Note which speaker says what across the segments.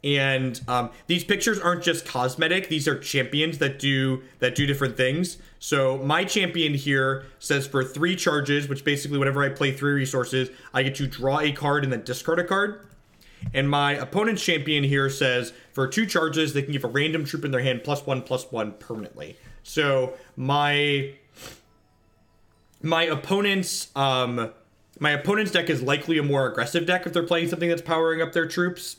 Speaker 1: And these pictures aren't just cosmetic. These are champions that do different things. So my champion here says for 3 charges, which basically whenever I play 3 resources, I get to draw a card and then discard a card. And my opponent's champion here says for 2 charges, they can give a random troop in their hand +1/+1 permanently. So my opponent's deck is likely a more aggressive deck if they're playing something that's powering up their troops.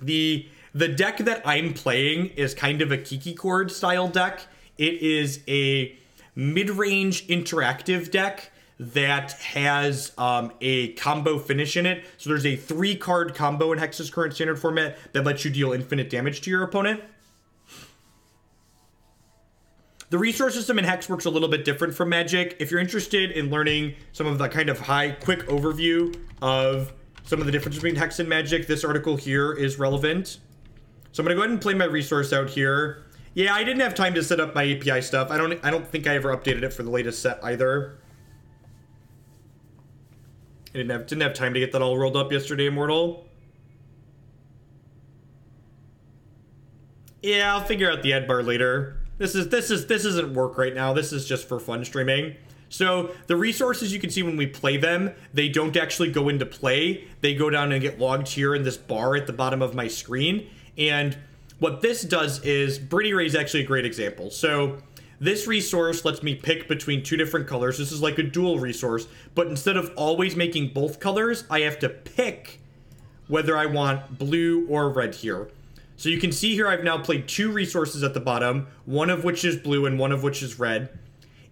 Speaker 1: The deck that I'm playing is kind of a Kiki Chord style deck. It is a mid-range interactive deck that has a combo finish in it. So there's a 3-card combo in Hex's current standard format that lets you deal infinite damage to your opponent. The resource system in Hex works a little bit different from Magic. If you're interested in learning some of the kind of quick overview of some of the difference between Hex and Magic, this article here is relevant. So I'm gonna go ahead and play my resource out here. Yeah, I didn't have time to set up my API stuff. I don't think I ever updated it for the latest set either. I didn't have time to get that all rolled up yesterday, Immortal. Yeah, I'll figure out the ad bar later. This isn't work right now. This is just for fun streaming. So the resources, you can see when we play them, they don't actually go into play. They go down and get logged here in this bar at the bottom of my screen. And what this does is, Briny Ray is actually a great example. So this resource lets me pick between 2 different colors. This is like a dual resource, but instead of always making both colors, I have to pick whether I want blue or red here. So you can see here I've now played 2 resources at the bottom, one of which is blue and one of which is red.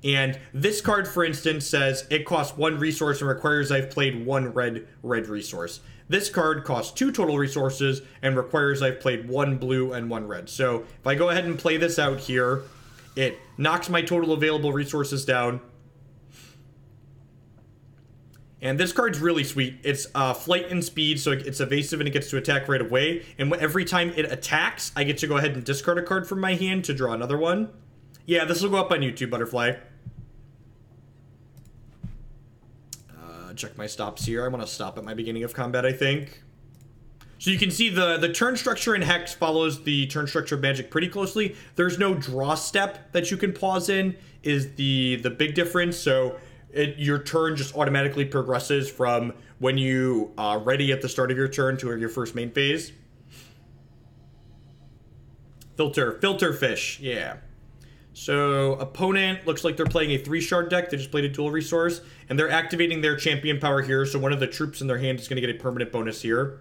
Speaker 1: And this card, for instance, says it costs 1 resource and requires I've played 1 red resource. This card costs 2 total resources and requires I've played 1 blue and 1 red. So if I go ahead and play this out here, it knocks my total available resources down. And this card's really sweet. It's flight and speed, so it's evasive and it gets to attack right away. And every time it attacks, I get to go ahead and discard a card from my hand to draw another one. Yeah, this will go up on YouTube, Butterfly. Check my stops here. I want to stop at my beginning of combat, I think. So you can see the turn structure in Hex follows the turn structure of Magic pretty closely. There's no draw step that you can pause in, is the big difference. So your turn just automatically progresses from when you are ready at the start of your turn to your first main phase. Filter fish, yeah. So opponent looks like they're playing a 3-shard deck. They just played a dual resource, and they're activating their champion power here. So one of the troops in their hand is going to get a permanent bonus here.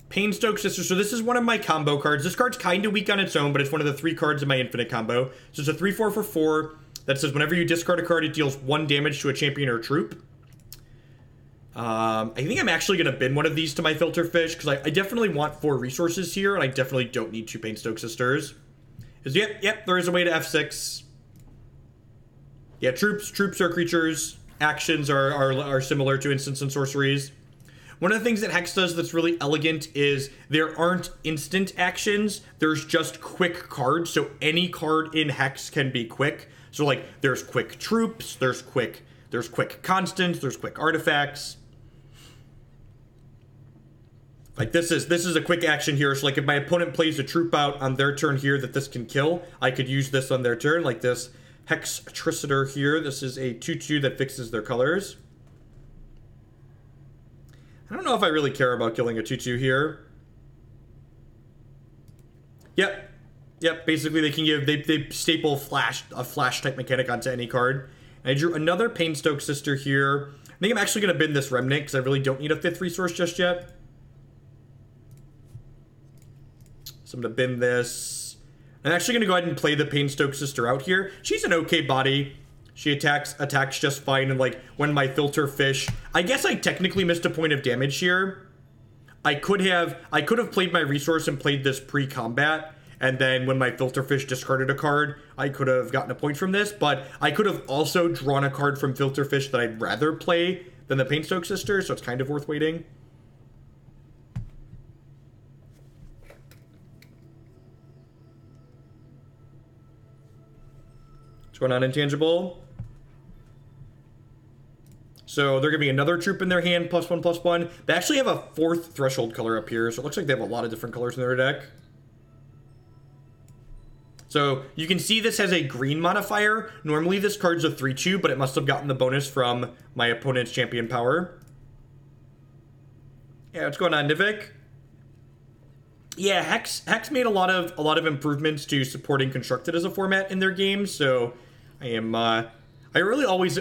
Speaker 1: Painstoke Sister. So this is one of my combo cards. This card's kind of weak on its own, but it's one of the 3 cards in my infinite combo. So it's a 3/4 for 4 that says whenever you discard a card, it deals 1 damage to a champion or a troop. I think I'm actually going to bin one of these to my filter fish, because I definitely want 4 resources here, and I definitely don't need 2 Painstoke Sisters. Yep, there is a way to F6. Yeah, troops are creatures. Actions are similar to instants and sorceries. One of the things that Hex does that's really elegant is there aren't instant actions. There's just quick cards. So any card in Hex can be quick. So like there's quick troops, there's quick constants, there's quick artifacts. Like this is a quick action here. So like if my opponent plays a troop out on their turn here that this can kill, I could use this on their turn, like this Hex Tricitor here. This is a 2/2 that fixes their colors. I don't know if I really care about killing a 2/2 here. Yep, basically they can give, they staple a flash type mechanic onto any card. And I drew another Painstoke Sister here. I think I'm actually going to bin this Remnant because I really don't need a 5th resource just yet. So I'm going to bin this. I'm actually going to go ahead and play the Painstoke Sister out here. She's an okay body. She attacks just fine, and like when my filter fish, I guess I technically missed a point of damage here. I could have played my resource and played this pre-combat, and then when my filter fish discarded a card, I could have gotten a point from this, but I could have also drawn a card from filter fish that I'd rather play than the Painstoke Sister, so it's kind of worth waiting. What's going on, Intangible? So they're giving another troop in their hand, +1/+1. They actually have a 4th threshold color up here, so it looks like they have a lot of different colors in their deck. So you can see this has a green modifier. Normally this card's a 3/2, but it must have gotten the bonus from my opponent's champion power. Yeah, what's going on, Nivik? Yeah, Hex made a lot of improvements to supporting Constructed as a format in their games, so I generally always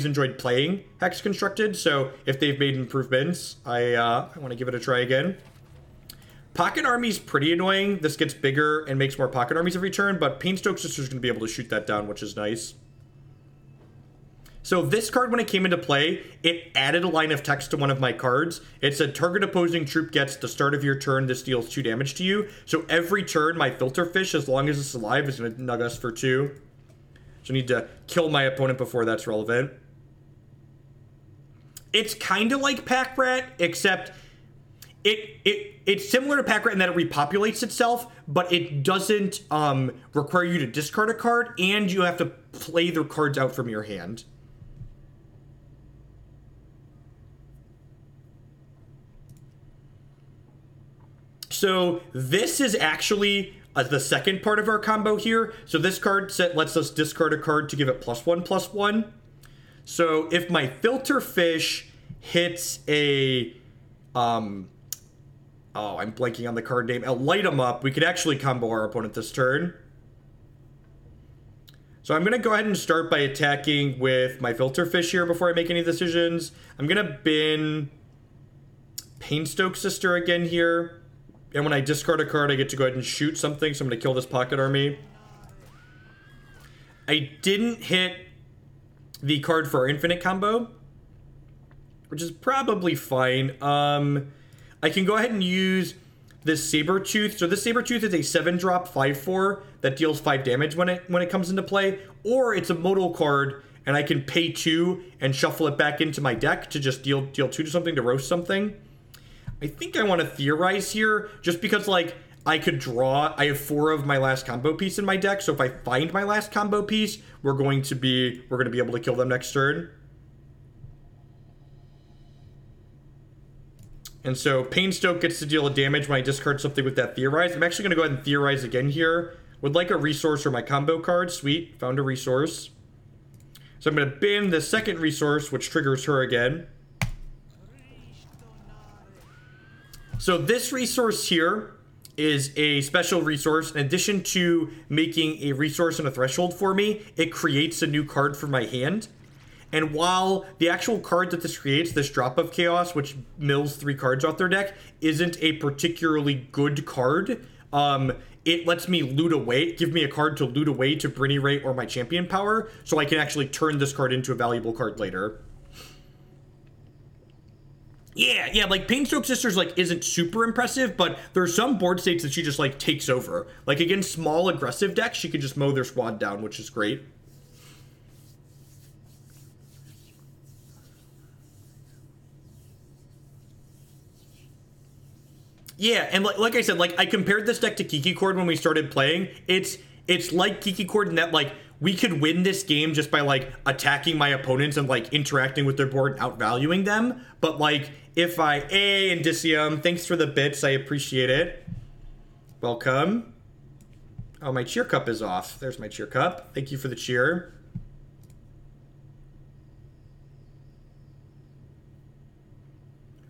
Speaker 1: enjoyed playing Hex Constructed, so if they've made improvements, I want to give it a try again. Pocket Army's pretty annoying. This gets bigger and makes more Pocket Armies every turn, but Painstoke Sister's going to be able to shoot that down, which is nice. So this card, when it came into play, it added a line of text to one of my cards. It said, target opposing troop gets the start of your turn, this deals 2 damage to you. So every turn, my Filter Fish, as long as it's alive, is going to nug us for 2. So I need to kill my opponent before that's relevant. It's kind of like Pack Rat, except it's similar to Pack Rat in that it repopulates itself, but it doesn't require you to discard a card, and you have to play the cards out from your hand. So this is actually the second part of our combo here. So this card set lets us discard a card to give it +1/+1. So if my Filter Fish hits a oh, I'm blanking on the card name. A Light 'em Up. We could actually combo our opponent this turn. So I'm going to go ahead and start by attacking with my Filter Fish here before I make any decisions. I'm going to bin Painstoke Sister again here. And when I discard a card, I get to go ahead and shoot something. So I'm going to kill this Pocket Army. I didn't hit the card for our Infinite combo, which is probably fine. I can go ahead and use this Sabretooth. So this Sabretooth is a 7-drop 5/4 that deals 5 damage when it comes into play. Or it's a modal card, and I can pay 2 and shuffle it back into my deck to just deal 2 to something, to roast something. I think I want to Theorize here, just because, like, I could draw. I have 4 of my last combo piece in my deck, so if I find my last combo piece, we're going to be able to kill them next turn. And so Painstoke gets to deal a damage when I discard something with that Theorize. I'm actually going to go ahead and Theorize again here. Would like a resource for my combo card. Sweet, found a resource. So I'm going to bin the second resource, which triggers her again. So this resource here is a special resource. In addition to making a resource and a threshold for me, it creates a new card for my hand. And while the actual card that this creates, this Drop of Chaos, which mills 3 cards off their deck, isn't a particularly good card, it lets me loot away, give me a card to loot away to Briny Ray or my champion power, so I can actually turn this card into a valuable card later. Yeah, like Painstoke Sisters, like, isn't super impressive, but there are some board states that she just, like, takes over. Like, against small aggressive decks, she can just mow their squad down, which is great. Yeah, and like I said, like, I compared this deck to Kiki Cord when we started playing. It's like Kiki Cord in that, like, we could win this game just by, like, attacking my opponents and, like, interacting with their board and outvaluing them. But, like, if Indicium, thanks for the bits, I appreciate it. Welcome. Oh, my cheer cup is off. There's my cheer cup. Thank you for the cheer.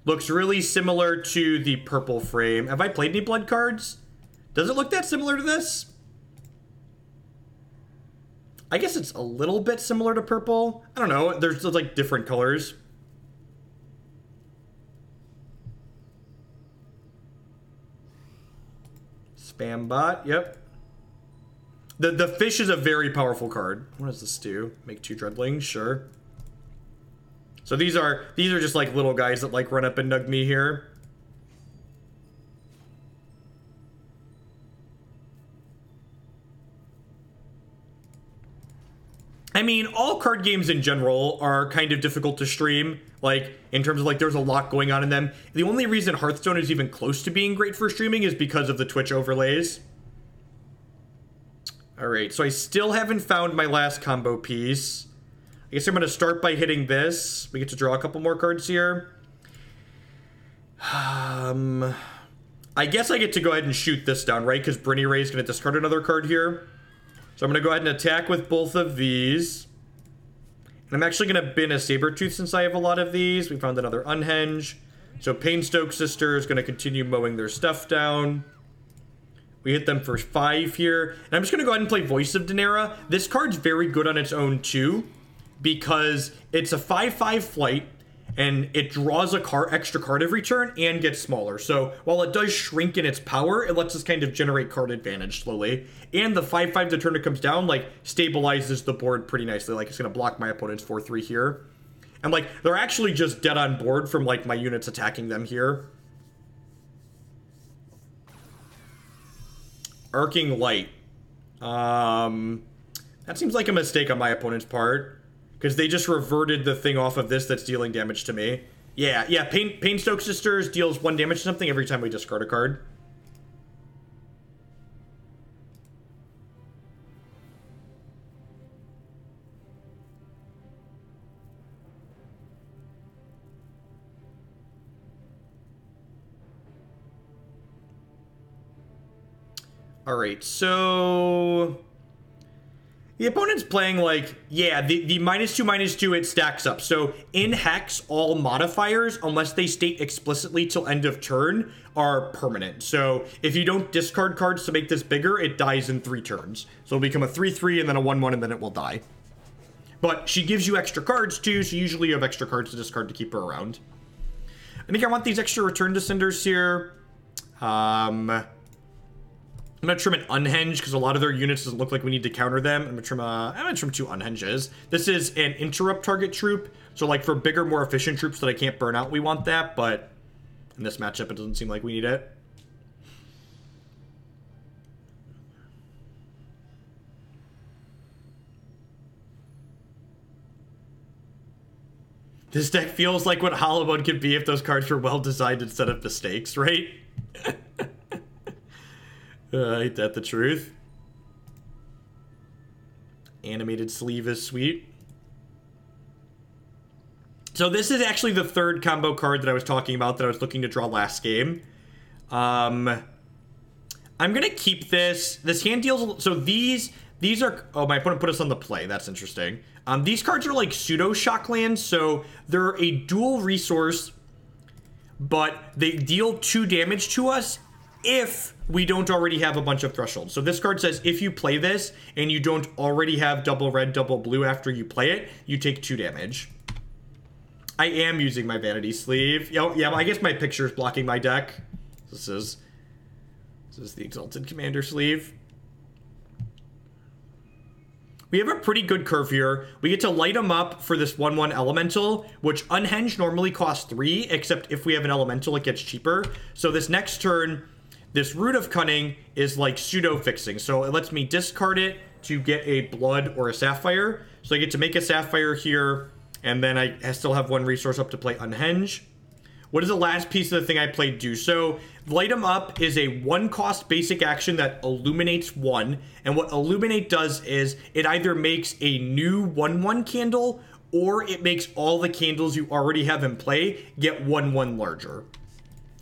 Speaker 1: Looks really similar to the purple frame. Have I played any blood cards? Does it look that similar to this? I guess it's a little bit similar to purple. I don't know. There's like different colors. Spam bot. Yep. The fish is a very powerful card. What does this do? Make 2 dreadlings? Sure. So these are just like little guys that like run up and nug me here. I mean, all card games in general are kind of difficult to stream, like, in terms of, like, there's a lot going on in them. The only reason Hearthstone is even close to being great for streaming is because of the Twitch overlays. Alright, so I still haven't found my last combo piece. I guess I'm going to start by hitting this. We get to draw a couple more cards here. I guess I get to go ahead and shoot this down, right? Because Briny Ray is going to discard another card here. So I'm going to go ahead and attack with both of these. And I'm actually going to bin a Sabretooth since I have a lot of these. We found another Unhenge. So Painstoke Sister is going to continue mowing their stuff down. We hit them for 5 here. And I'm just going to go ahead and play Voice of Danera. This card's very good on its own too, because it's a 5/5 flight, and it draws a extra card every turn and gets smaller. So while it does shrink in its power, it lets us kind of generate card advantage slowly. And the 5/5 the turn it comes down, like, stabilizes the board pretty nicely. Like, it's going to block my opponent's 4/3 here. And, like, they're actually just dead on board from, like, my units attacking them here. Arcing Light. That seems like a mistake on my opponent's part, because they just reverted the thing off of this that's dealing damage to me. Yeah, Painstoke Sisters deals 1 damage to something every time we discard a card. Alright, so the opponent's playing, like, yeah, the -2/-2, it stacks up. So in Hex, all modifiers, unless they state explicitly till end of turn, are permanent. So if you don't discard cards to make this bigger, it dies in 3 turns. So it'll become a 3/3 and then a 1/1 and then it will die. But she gives you extra cards too, so usually you have extra cards to discard to keep her around. I think I want these extra return to Cinders here. I'm going to trim an Unhenge because a lot of their units doesn't look like we need to counter them. I'm going to trim 2 Unhenges. This is an interrupt target troop. So, like, for bigger, more efficient troops that I can't burn out, we want that. But in this matchup, it doesn't seem like we need it. This deck feels like what Hollow Mode could be if those cards were well designed instead of mistakes, right? Ain't that the truth? Animated sleeve is sweet. So this is actually the 3rd combo card that I was talking about that I was looking to draw last game. I'm gonna keep this. This hand deals. So these are. Oh, my opponent put us on the play. That's interesting. These cards are like pseudo shocklands, so they're a dual resource, but they deal 2 damage to us if we don't already have a bunch of thresholds. So this card says if you play this and you don't already have double red, double blue after you play it, you take 2 damage. I am using my vanity sleeve. Yeah, I guess my picture is blocking my deck. This is the Exalted Commander sleeve. We have a pretty good curve here. We get to light them up for this 1/1 elemental, which Unhenge normally costs 3, except if we have an elemental, it gets cheaper. So this next turn, this Root of Cunning is like pseudo-fixing. So it lets me discard it to get a blood or a sapphire. So I get to make a sapphire here, and then I still have 1 resource up to play Unhenge. What does the last piece of the thing I played do? So Light 'em Up is a 1-cost basic action that illuminates 1. And what Illuminate does is it either makes a new 1/1 candle, or it makes all the candles you already have in play get 1/1 larger.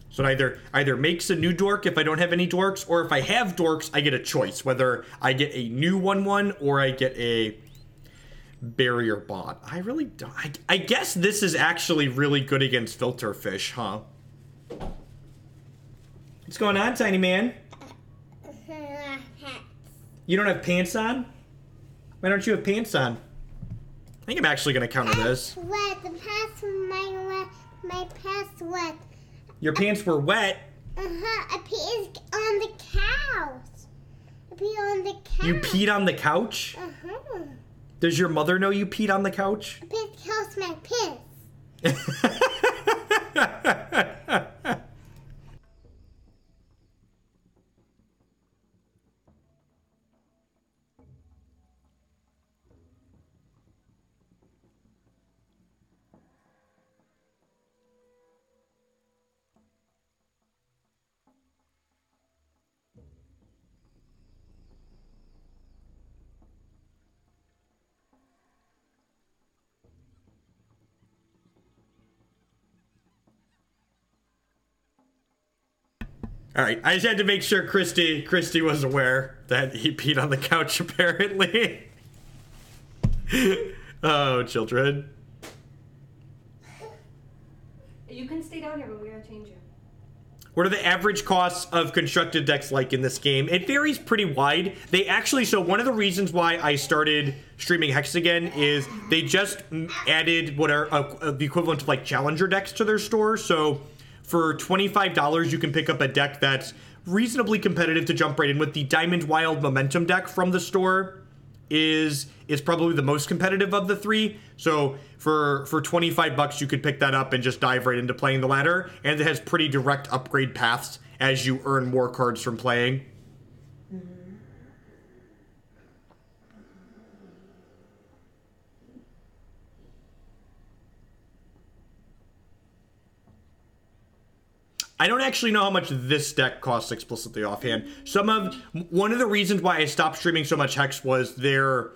Speaker 1: So it either makes a new dork if I don't have any dorks, or if I have dorks, I get a choice. Whether I get a new 1/1 or I get a barrier bot. I really don't. I guess this is actually really good against Filterfish, huh? What's going on, tiny man? You don't have pants on? Why don't you have pants on? I think I'm actually going to counter this.
Speaker 2: Wet. The pants my pants wet.
Speaker 1: Your pants were wet?
Speaker 2: I peed on the couch. I peed on the couch.
Speaker 1: You peed on the couch? Does your mother know you peed on the couch?
Speaker 2: I peed couch my piss.
Speaker 1: All right, I just had to make sure Christy was aware that he peed on the couch, apparently. Oh, children.
Speaker 3: You can stay down here, but we gotta change you.
Speaker 1: What are the average costs of constructed decks like in this game? It varies pretty wide. They actually, so one of the reasons why I started streaming Hex again is they just added what are the equivalent of like challenger decks to their store. So for $25, you can pick up a deck that's reasonably competitive to jump right in with. The Diamond Wild Momentum deck from the store is probably the most competitive of the three. So for $25, you could pick that up and just dive right into playing the ladder. And it has pretty direct upgrade paths as you earn more cards from playing. I don't actually know how much this deck costs explicitly offhand. One of the reasons why I stopped streaming so much Hex was their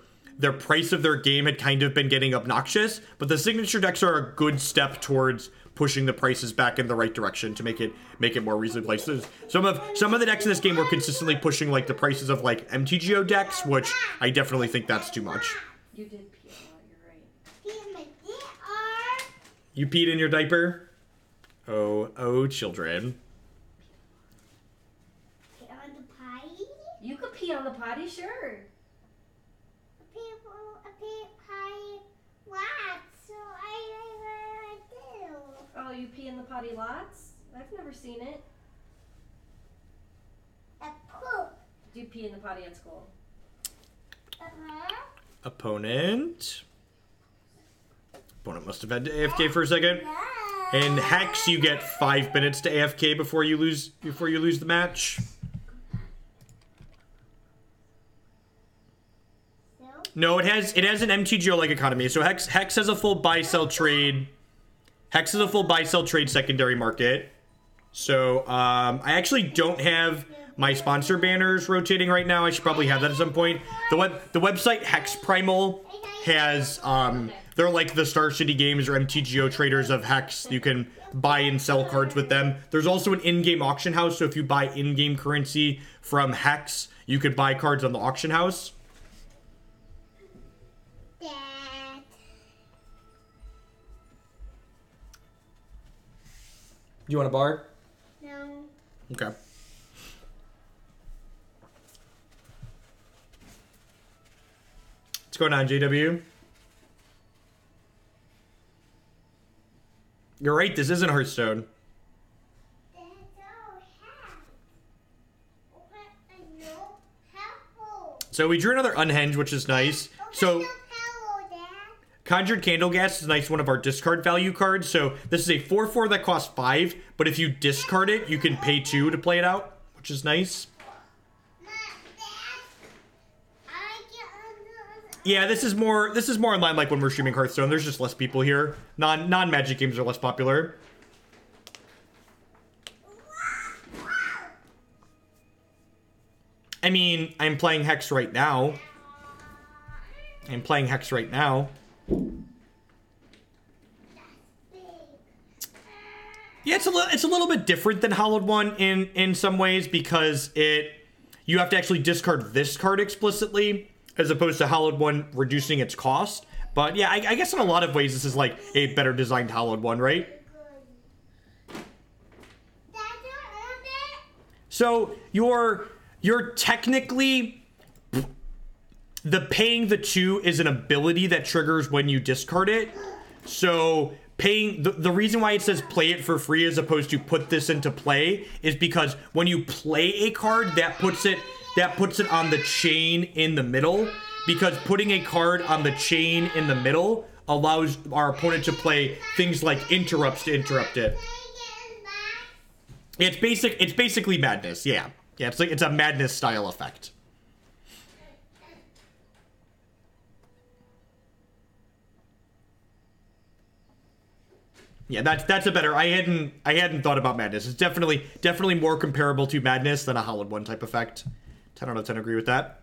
Speaker 1: price of their game had kind of been getting obnoxious, but the signature decks are a good step towards pushing the prices back in the right direction to make it more reasonably priced. Some of the decks in this game were consistently pushing like the prices of like MTGO decks, which I definitely think that's too much.
Speaker 3: You did pee a lot, you're right.
Speaker 1: You peed in your diaper? Oh, children.
Speaker 2: Pee on the potty?
Speaker 3: You could pee on the potty, sure.
Speaker 2: A pee potty lots, so I do.
Speaker 3: Oh, you pee in the potty lots? I've never seen it.
Speaker 2: A poop.
Speaker 3: Do you pee in the potty at school?
Speaker 1: Opponent must have had to AFK for a second. In Hex, you get 5 minutes to AFK before you lose the match. No, it has an MTGO-like economy. So Hex has a full buy-sell trade. Hex has a full buy-sell trade secondary market. So I actually don't have my sponsor banners rotating right now. I should probably have that at some point. The website Hex Primal has they're like the Star City Games or MTGO traders of Hex. You can buy and sell cards with them. There's also an in-game auction house, so if you buy in-game currency from Hex, you could buy cards on the auction house.
Speaker 2: Dad.
Speaker 1: You want a bar?
Speaker 2: No.
Speaker 1: Okay. What's going on, JW? You're right, this isn't Hearthstone. So we drew another Unhenge, which is nice. So Conjured Candleghast is a nice one of our discard value cards. So this is a 4/4 that costs 5, but if you discard it, you can pay 2 to play it out, which is nice. Yeah, this is more in line like when we're streaming Hearthstone. There's just less people here. Non-Magic games are less popular. I mean, I'm playing Hex right now. Yeah, it's a little bit different than Hallowed One in some ways because you have to actually discard this card explicitly, as opposed to Hallowed One reducing its cost. But yeah, I guess in a lot of ways this is like a better designed Hallowed One, right? So you're technically, the paying the 2 is an ability that triggers when you discard it. So paying the reason why it says play it for free as opposed to put this into play is because when you play a card, that puts it on the chain in the middle, because putting a card on the chain in the middle allows our opponent to play things like interrupts to interrupt it. It's basically madness, yeah. Yeah, it's a madness style effect. Yeah, that's a better. I hadn't thought about madness. It's definitely more comparable to madness than a Hallowed One type effect. 10 out of 10 agree with that.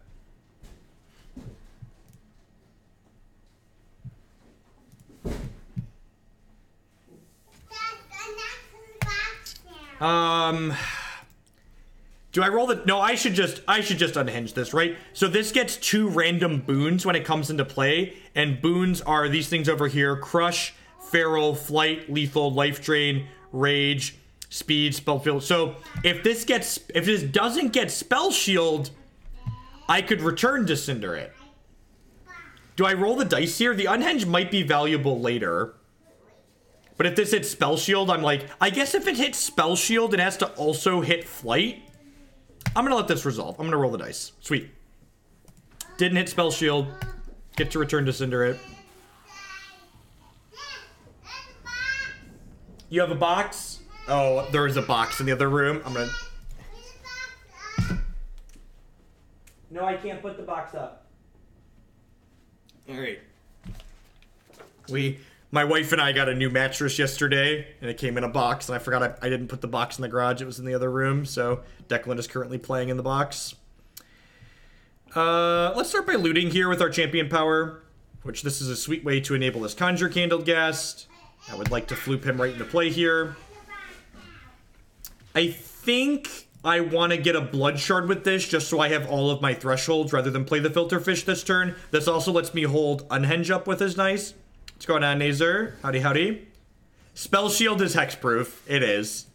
Speaker 1: Do I roll the... No, I should just unhenge this, right? So this gets 2 random boons when it comes into play, and boons are these things over here: Crush, Feral, Flight, Lethal, Life Drain, Rage, Speed, Spell Field. So if this doesn't get Spell Shield, I could return to Cinder it. Do I roll the dice here? The Unhenge might be valuable later. But if this hits Spell Shield, I'm like, I guess if it hits Spell Shield, it has to also hit Flight. I'm gonna let this resolve. I'm gonna roll the dice. Sweet. Didn't hit Spell Shield. Get to return to Cinder it. You have a box? Oh, there is a box in the other room. I'm gonna... No, I can't put the box up. Alright. My wife and I got a new mattress yesterday, and it came in a box, and I forgot I didn't put the box in the garage. It was in the other room, so Declan is currently playing in the box. Let's start by looting here with our champion power, which this is a sweet way to enable this Conjured Candleghast. I would like to floop him right into play here. I think I want to get a Blood Shard with this, just so I have all of my thresholds, rather than play the Filter Fish this turn. This also lets me hold Unhenge up with is nice. What's going on, Nazer? Howdy, howdy. Spell Shield is hexproof. It is.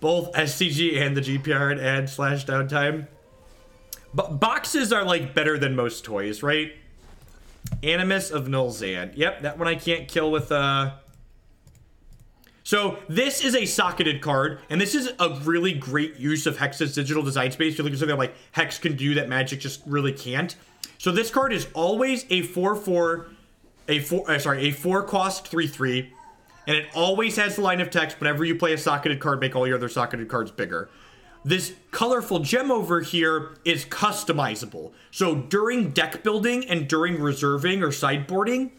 Speaker 1: Both SCG and the GPR and add/downtime. But boxes are like better than most toys, right? Animus of Nulzad. Yep, that one I can't kill with So this is a socketed card, and this is a really great use of Hex's digital design space. You're looking at something like Hex can do that Magic just really can't. So this card is always a 4/4, a 4-cost 3/3, and it always has the line of text. Whenever you play a socketed card, make all your other socketed cards bigger. This colorful gem over here is customizable. So during deck building and during reserving or sideboarding,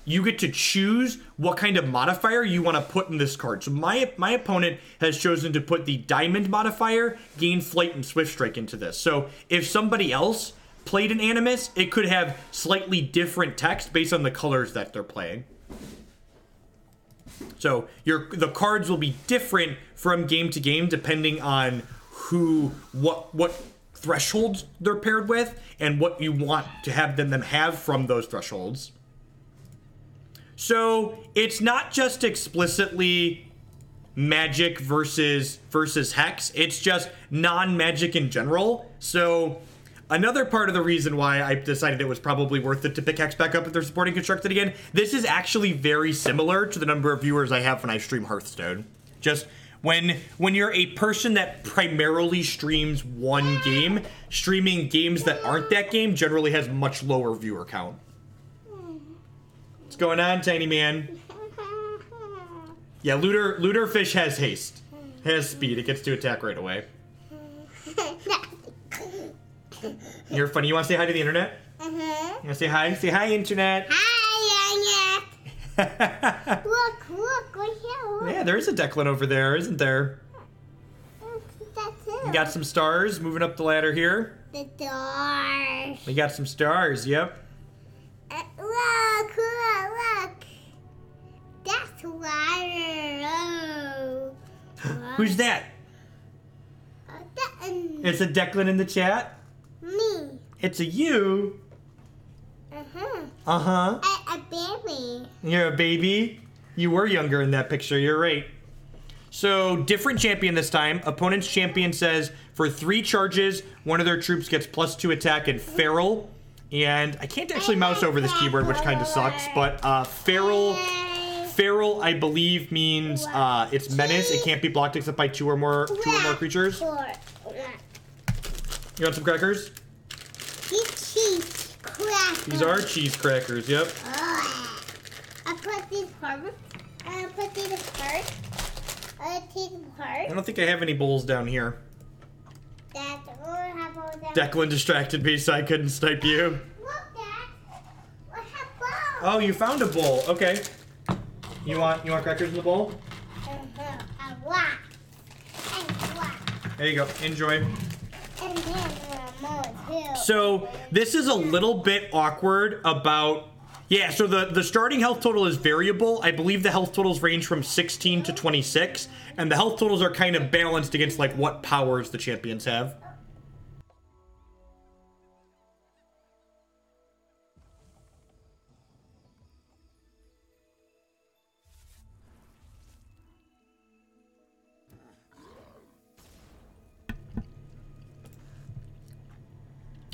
Speaker 1: you get to choose what kind of modifier you want to put in this card. So my opponent has chosen to put the diamond modifier, gain flight and swift strike into this. So if somebody else played an Animus, it could have slightly different text based on the colors that they're playing. So the cards will be different from game to game depending on what thresholds they're paired with and what you want to have them have from those thresholds. So it's not just explicitly Magic versus Hex, it's just non-Magic in general. So another part of the reason why I decided it was probably worth it to pick Hex back up if they're supporting Constructed again, this is actually very similar to the number of viewers I have when I stream Hearthstone. Just when you're a person that primarily streams one game, streaming games that aren't that game generally has much lower viewer count. What's going on, tiny man? Yeah, Looter Fish has haste. Has speed. It gets to attack right away. You're funny. You want to say hi to the internet? You want to say hi? Say hi, internet.
Speaker 2: Hi, internet. Look, right here. Look.
Speaker 1: Yeah, there is a Declan over there, isn't there?
Speaker 2: That's it.
Speaker 1: We got some stars moving up the ladder here.
Speaker 2: The stars.
Speaker 1: We got some stars, yep.
Speaker 2: Look. That's water. Oh.
Speaker 1: Who's that? It's a Declan in the chat?
Speaker 2: Me.
Speaker 1: It's a you.
Speaker 2: Uh-huh.
Speaker 1: Uh-huh.
Speaker 2: A baby.
Speaker 1: You're a baby? You were younger in that picture, you're right. So, different champion this time. Opponent's champion says, for 3 charges, one of their troops gets +2 attack and Feral. And I can't actually mouse over this keyboard, which kind of sucks, but Feral, I believe, means it's menace. It can't be blocked except by 2 or more creatures. You want some crackers?
Speaker 2: These cheese crackers.
Speaker 1: These are cheese crackers, yep.
Speaker 2: I put these apart.
Speaker 1: I don't think I have any bowls down here. Declan distracted me so I couldn't snipe you.
Speaker 2: Look, Dad. I have bowls.
Speaker 1: Oh, you found a bowl. Okay. You want crackers in the bowl?
Speaker 2: I want.
Speaker 1: There you go. Enjoy.
Speaker 2: And then more too.
Speaker 1: So this is a little bit awkward about Yeah, so the starting health total is variable. I believe the health totals range from 16 to 26, and the health totals are kind of balanced against like what powers the champions have.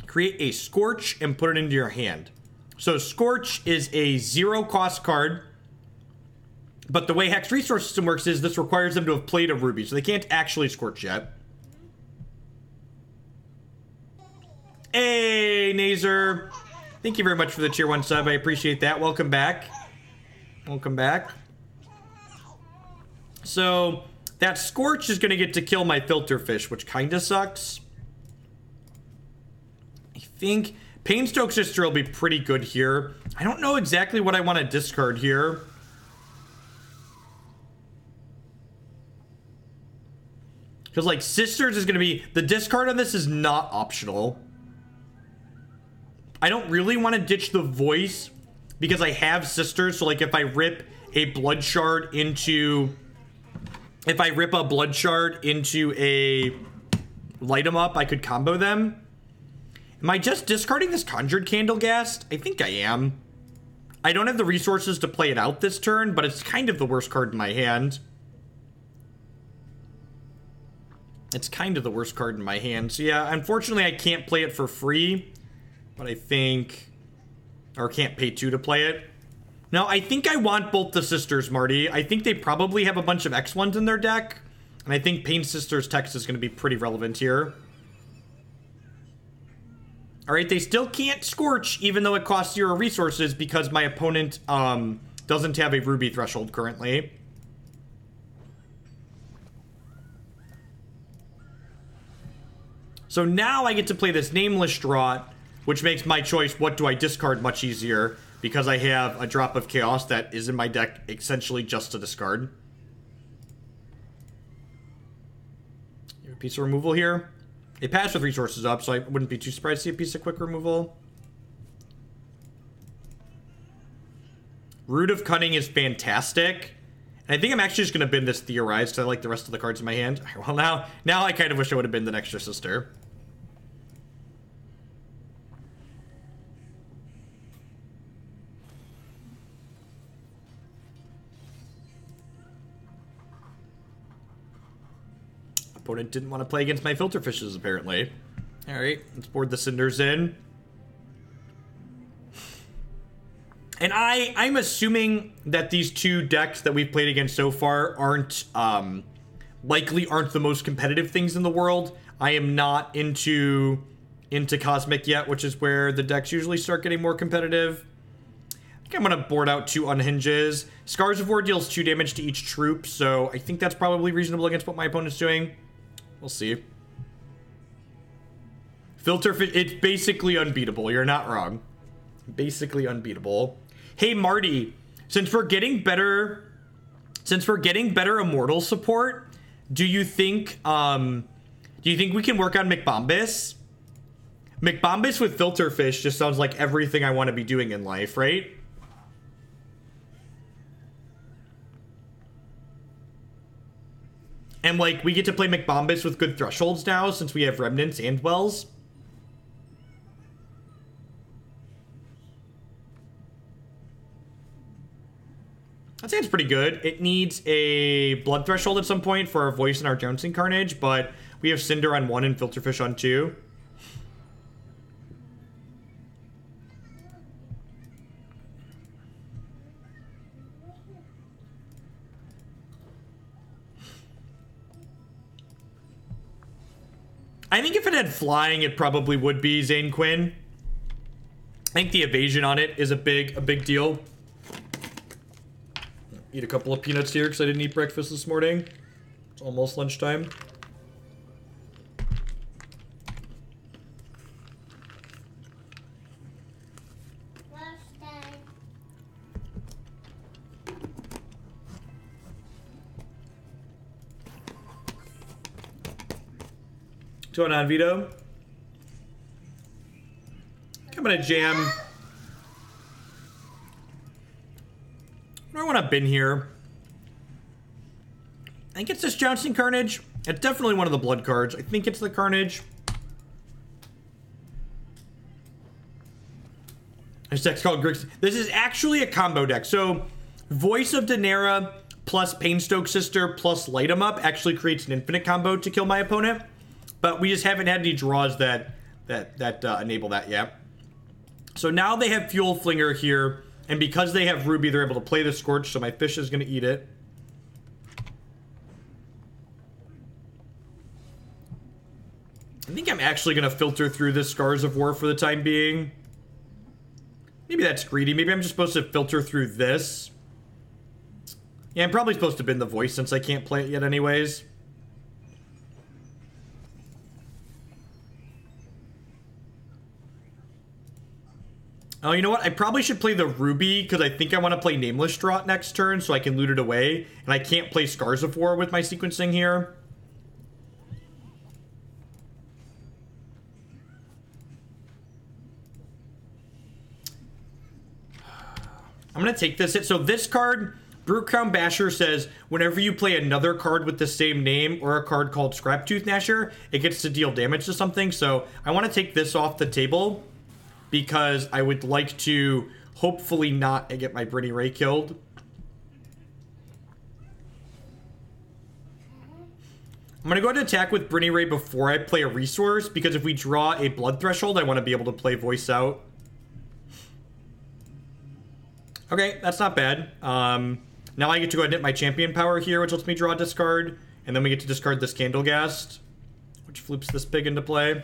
Speaker 1: Create a Scorch and put it into your hand. So Scorch is a 0-cost card, but the way Hex Resource System works is this requires them to have played a Ruby, so they can't actually Scorch yet. Hey, Nazer. Thank you very much for the tier 1 sub. I appreciate that. Welcome back. Welcome back. So that Scorch is going to get to kill my Filterfish, which kind of sucks. I think Painstoke Sister will be pretty good here. I don't know exactly what I want to discard here. Because, like, Sisters is going to be... The discard on this is not optional. I don't really want to ditch the Voice because I have Sisters. So, like, if I rip a Blood Shard into... If I rip a Blood Shard into a Light 'em Up, I could combo them. Am I just discarding this Conjured Candleghast? I think I am. I don't have the resources to play it out this turn, but it's kind of the worst card in my hand. It's kind of the worst card in my hand. So yeah, unfortunately I can't play it for free, but I think... Or can't pay 2 to play it. No, I think I want both the Sisters, Marty. I think they probably have a bunch of X1s in their deck, and I think Painsisters text is going to be pretty relevant here. Alright, they still can't Scorch, even though it costs 0 resources, because my opponent doesn't have a Ruby threshold currently. So now I get to play this Nameless Draught, which makes my choice, what do I discard, much easier, because I have a Drop of Chaos that is in my deck essentially just to discard. You have a piece of removal here. It passed with resources up, so I wouldn't be too surprised to see a piece of quick removal. Root of Cunning is fantastic. And I think I'm actually just going to bin this Theorize because I like the rest of the cards in my hand. Well, now I kind of wish I would have been the extra Sister. Opponent didn't want to play against my Filterfishes, apparently. Alright, let's board the Cinders in. And I'm assuming that these two decks that we've played against so far likely aren't the most competitive things in the world. I am not into Cosmic yet, which is where the decks usually start getting more competitive. I think I'm going to board out 2 Unhenges. Scars of War deals 2 damage to each troop, so I think that's probably reasonable against what my opponent's doing. We'll see. Filterfish, it's basically unbeatable. You're not wrong. Basically unbeatable. Hey, Marty, since we're getting better Immortal support, do you think we can work on McBombus? McBombus with Filterfish just sounds like everything I want to be doing in life, right? And, like, we get to play McBombus with good thresholds now since we have Remnants and Wells. I'd say it's pretty good. It needs a Blood threshold at some point for our Voice and our Jouncing Carnage, but we have Cinder on 1 and Filterfish on 2. I think if it had flying, it probably would be Zane Quinn. I think the evasion on it is a big deal. Eat a couple of peanuts here because I didn't eat breakfast this morning. It's almost lunchtime. What's going on, Vito? I'm gonna jam want to bin here. I think it's this Jouncing Carnage. It's definitely one of the blood cards. I think it's the Carnage. This deck's called Grix. This is actually a combo deck. So, Voice of Daenerys plus Painstoke Sister plus Light 'em Up actually creates an infinite combo to kill my opponent. But we just haven't had any draws that enable that yet. So now they have Fuel Flinger here. And because they have Ruby, they're able to play the Scorch. So my fish is going to eat it. I think I'm actually going to filter through this Scars of War for the time being. Maybe that's greedy. Maybe I'm just supposed to filter through this. Yeah, I'm probably supposed to bin the Voice since I can't play it yet anyways. Oh, you know what? I probably should play the Ruby because I think I want to play Nameless Draught next turn so I can loot it away. And I can't play Scars of War with my sequencing here. I'm going to take this hit. So this card, Brookcrown Basher, says whenever you play another card with the same name or a card called Scraptooth Gnasher, it gets to deal damage to something. So I want to take this off the table because I would like to hopefully not get my Briny Ray killed. I'm going to go ahead and attack with Briny Ray before I play a resource because if we draw a Blood Threshold, I want to be able to play Voice out. Okay, that's not bad. Now I get to go ahead and hit my champion power here, which lets me draw a discard. And then we get to discard this Candleghast, which flips this pig into play.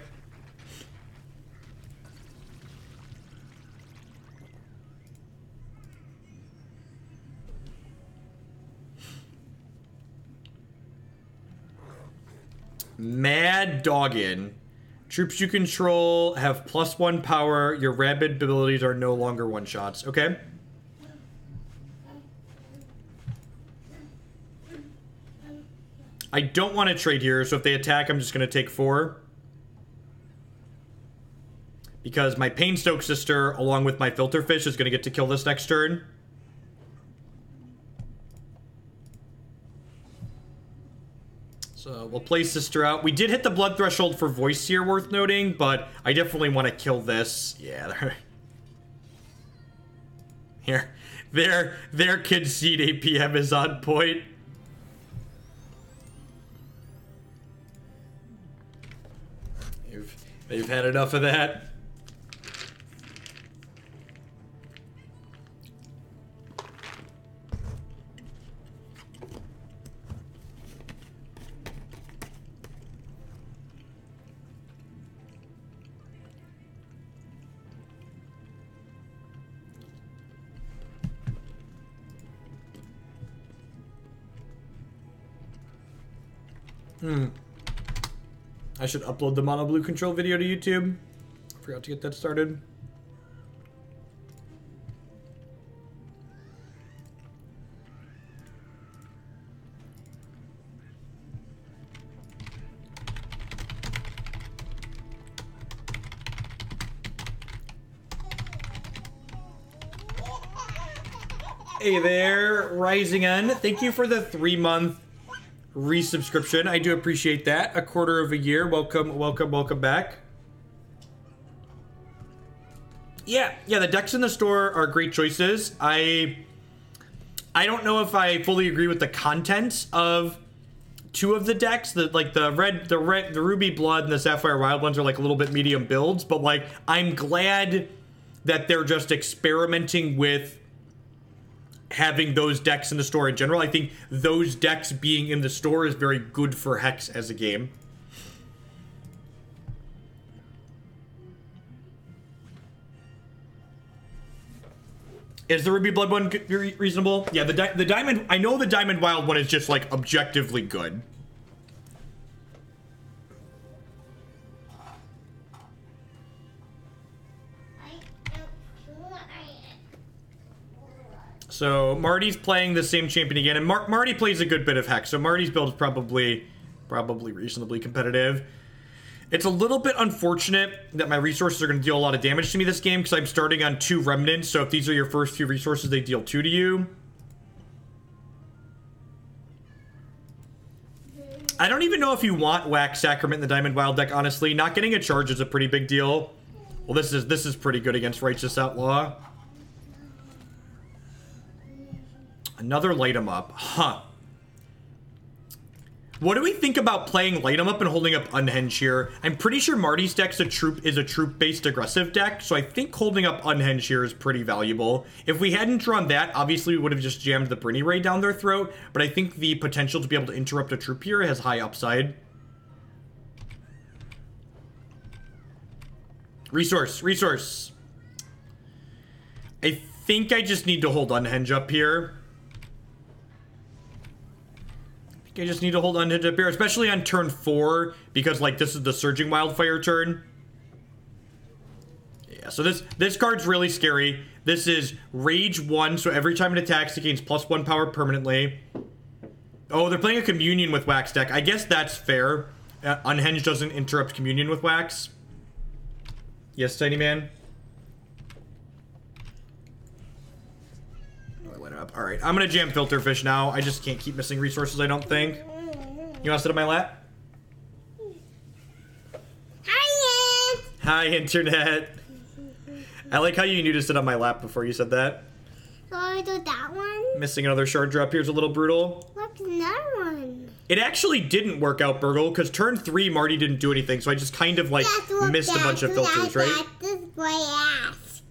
Speaker 1: Mad Doggin. Troops you control have +1 power. Your rabid abilities are no longer one-shots. Okay. I don't want to trade here, so if they attack, I'm just going to take 4. Because my Painstoke Sister, along with my Filter Fish, is going to get to kill this next turn. So we'll play Sister out. We did hit the Blood Threshold for Voice here, worth noting, but I definitely want to kill this. Yeah, here. Their concede APM is on point. They've had enough of that. I should upload the Mono Blue Control video to YouTube. Forgot to get that started. Hey there, Rising N. Thank you for the 3-month resubscription. I do appreciate that. A quarter of a year. Welcome, welcome, welcome back. Yeah, the decks in the store are great choices. I don't know if I fully agree with the content of 2 of the decks. The Ruby Blood and the Sapphire Wild ones are like a little bit medium builds, but like I'm glad that they're just experimenting with having those decks in the store in general. I think those decks being in the store is very good for Hex as a game. Is the Ruby Blood one reasonable? Yeah, the Diamond... I know the Diamond Wild one is just, like, objectively good. So Marty's playing the same champion again, and Marty plays a good bit of Hex, so Marty's build is probably reasonably competitive. It's a little bit unfortunate that my resources are going to deal a lot of damage to me this game, because I'm starting on 2 Remnants, so if these are your first few resources, they deal 2 to you. I don't even know if you want Wax Sacrament in the Diamond Wild deck, honestly. Not getting a charge is a pretty big deal. Well, this is pretty good against Righteous Outlaw. Another Light 'em Up. Huh. What do we think about playing Light 'em Up and holding up Unhenge here? I'm pretty sure Marty's deck is a troop-based aggressive deck, so I think holding up Unhenge here is pretty valuable. If we hadn't drawn that, obviously we would have just jammed the Briny Ray down their throat, but I think the potential to be able to interrupt a troop here has high upside. Resource. I think I just need to hold Unhenge up here. I just need to hold Unhenge up here, especially on turn 4, because, like, this is the Surging Wildfire turn. Yeah, so this card's really scary. This is Rage 1, so every time it attacks, it gains +1 power permanently. Oh, they're playing a Communion with Wax deck. I guess that's fair. Unhenge doesn't interrupt Communion with Wax. Yes, Tiny Man? All right, I'm gonna jam Filterfish now. I just can't keep missing resources, I don't think. You wanna sit on my lap?
Speaker 2: Hi, Aunt.
Speaker 1: Hi, Internet. I like how you knew to sit on my lap before you said that.
Speaker 2: So I do that one.
Speaker 1: Missing another shard drop here is a little brutal.
Speaker 2: What's another one?
Speaker 1: It actually didn't work out, Burgle, because turn 3, Marty didn't do anything, so I just kind of, like, missed a bunch of filters, right?
Speaker 2: This grass.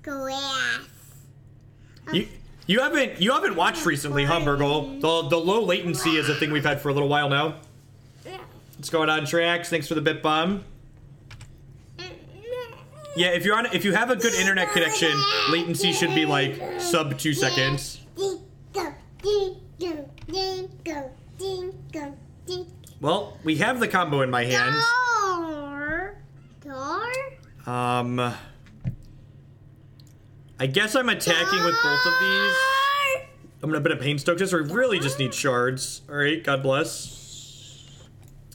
Speaker 1: You haven't watched recently, huh, Burgle? The low latency is a thing we've had for a little while now. What's going on, Trax? Thanks for the bit bomb. Yeah, if you have a good internet connection, latency should be like sub 2 seconds. Well, we have the combo in my hand. I guess I'm attacking with both of these. I'm gonna bit a Painstoke Sister. We really just need shards. Alright, God bless.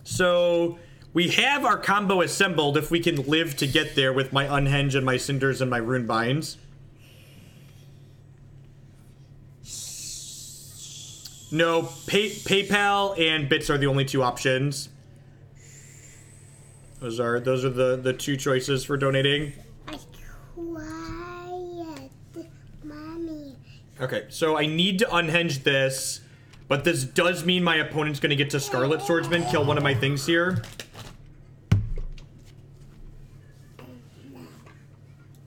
Speaker 1: So, we have our combo assembled if we can live to get there with my Unhenge and my Cinders and my Runebinds. No, PayPal and bits are the only 2 options. Those are the 2 choices for donating. Okay, so I need to Unhenge this, but this does mean my opponent's gonna get to Scarlet Swordsman, kill one of my things here.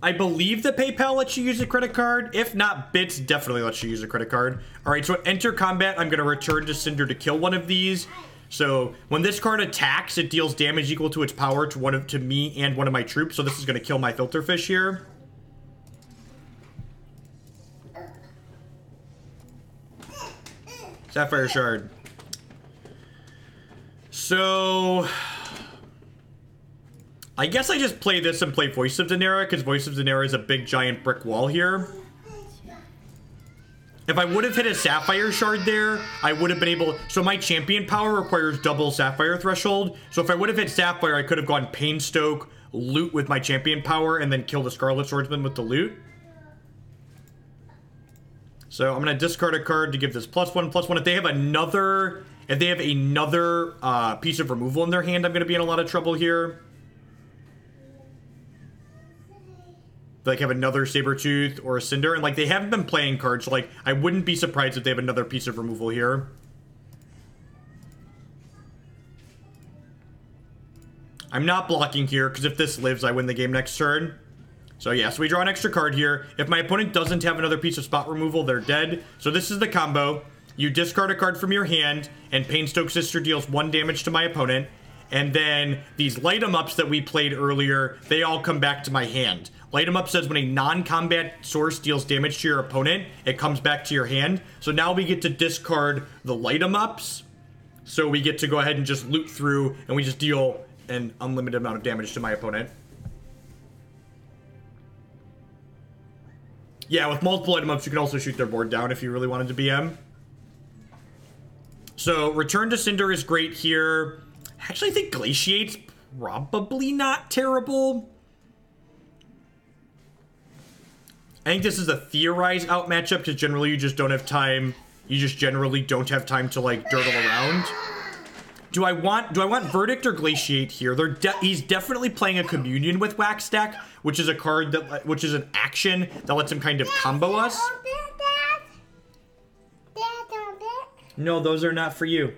Speaker 1: I believe that PayPal lets you use a credit card. If not, Bits definitely lets you use a credit card. Alright, so enter combat, I'm gonna return to Cinder to kill one of these. So, when this card attacks, it deals damage equal to its power to me and one of my troops, so this is gonna kill my Filterfish here. Sapphire Shard. So, I guess I just play this and play Voice of Daenerys, because Voice of Daenerys is a big giant brick wall here. If I would have hit a Sapphire Shard there, I would have been able... So my champion power requires double Sapphire threshold. So if I would have hit Sapphire, I could have gone Painstoke, loot with my champion power, and then kill the Scarlet Swordsman with the loot. So I'm going to discard a card to give this +1/+1. If they have another piece of removal in their hand, I'm going to be in a lot of trouble here. They, like, have another Sabretooth or a Cinder, and, like, they haven't been playing cards, so, like, I wouldn't be surprised if they have another piece of removal here. I'm not blocking here, because if this lives, I win the game next turn. So yeah, so we draw an extra card here. If my opponent doesn't have another piece of spot removal, they're dead. So this is the combo. You discard a card from your hand, and Painstoke Sister deals 1 damage to my opponent. And then these Light 'em Ups that we played earlier, they all come back to my hand. Light 'em Up says when a non-combat source deals damage to your opponent, it comes back to your hand. So now we get to discard the Light 'em Ups. So we get to go ahead and just loot through, and we just deal an unlimited amount of damage to my opponent. Yeah, with multiple Light 'em Ups, you can also shoot their board down if you really wanted to BM. So, Return to Cinder is great here. I actually think Glaciate's probably not terrible. I think this is a Theorize out matchup, because generally you just don't have time. You just generally don't have time to, like, dirtle around. Do I want Verdict or Glaciate here? He's definitely playing a Communion with Wax Deck, which is a card which is an action that lets him kind of combo us. No, those are not for you.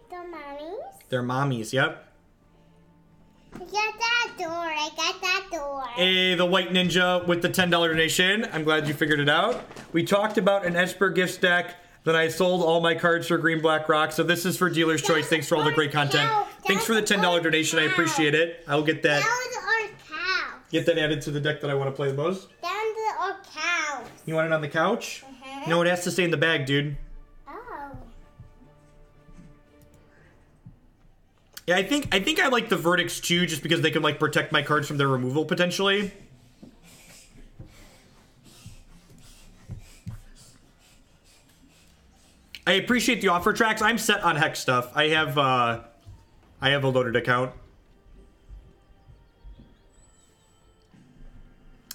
Speaker 2: They're mommies?
Speaker 1: They're mommies, yep.
Speaker 2: I got that door. I got that door.
Speaker 1: Hey, the White Ninja with the $10 donation. I'm glad you figured it out. We talked about an Esper gift deck. Then I sold all my cards for Green Black Rock. So this is for Dealer's Choice. Thanks for all the great content. Thanks for the $10 donation. I appreciate it. I'll get that.
Speaker 2: That was our cow.
Speaker 1: Get that added to the deck that I want to play the most.
Speaker 2: Down to our cows.
Speaker 1: You want it on the couch? No, it has to stay in the bag, dude.
Speaker 2: Oh.
Speaker 1: Yeah, I think I like the Verdicts too, just because they can like protect my cards from their removal potentially. I appreciate the offer tracks. I'm set on Hex stuff. I have a loaded account.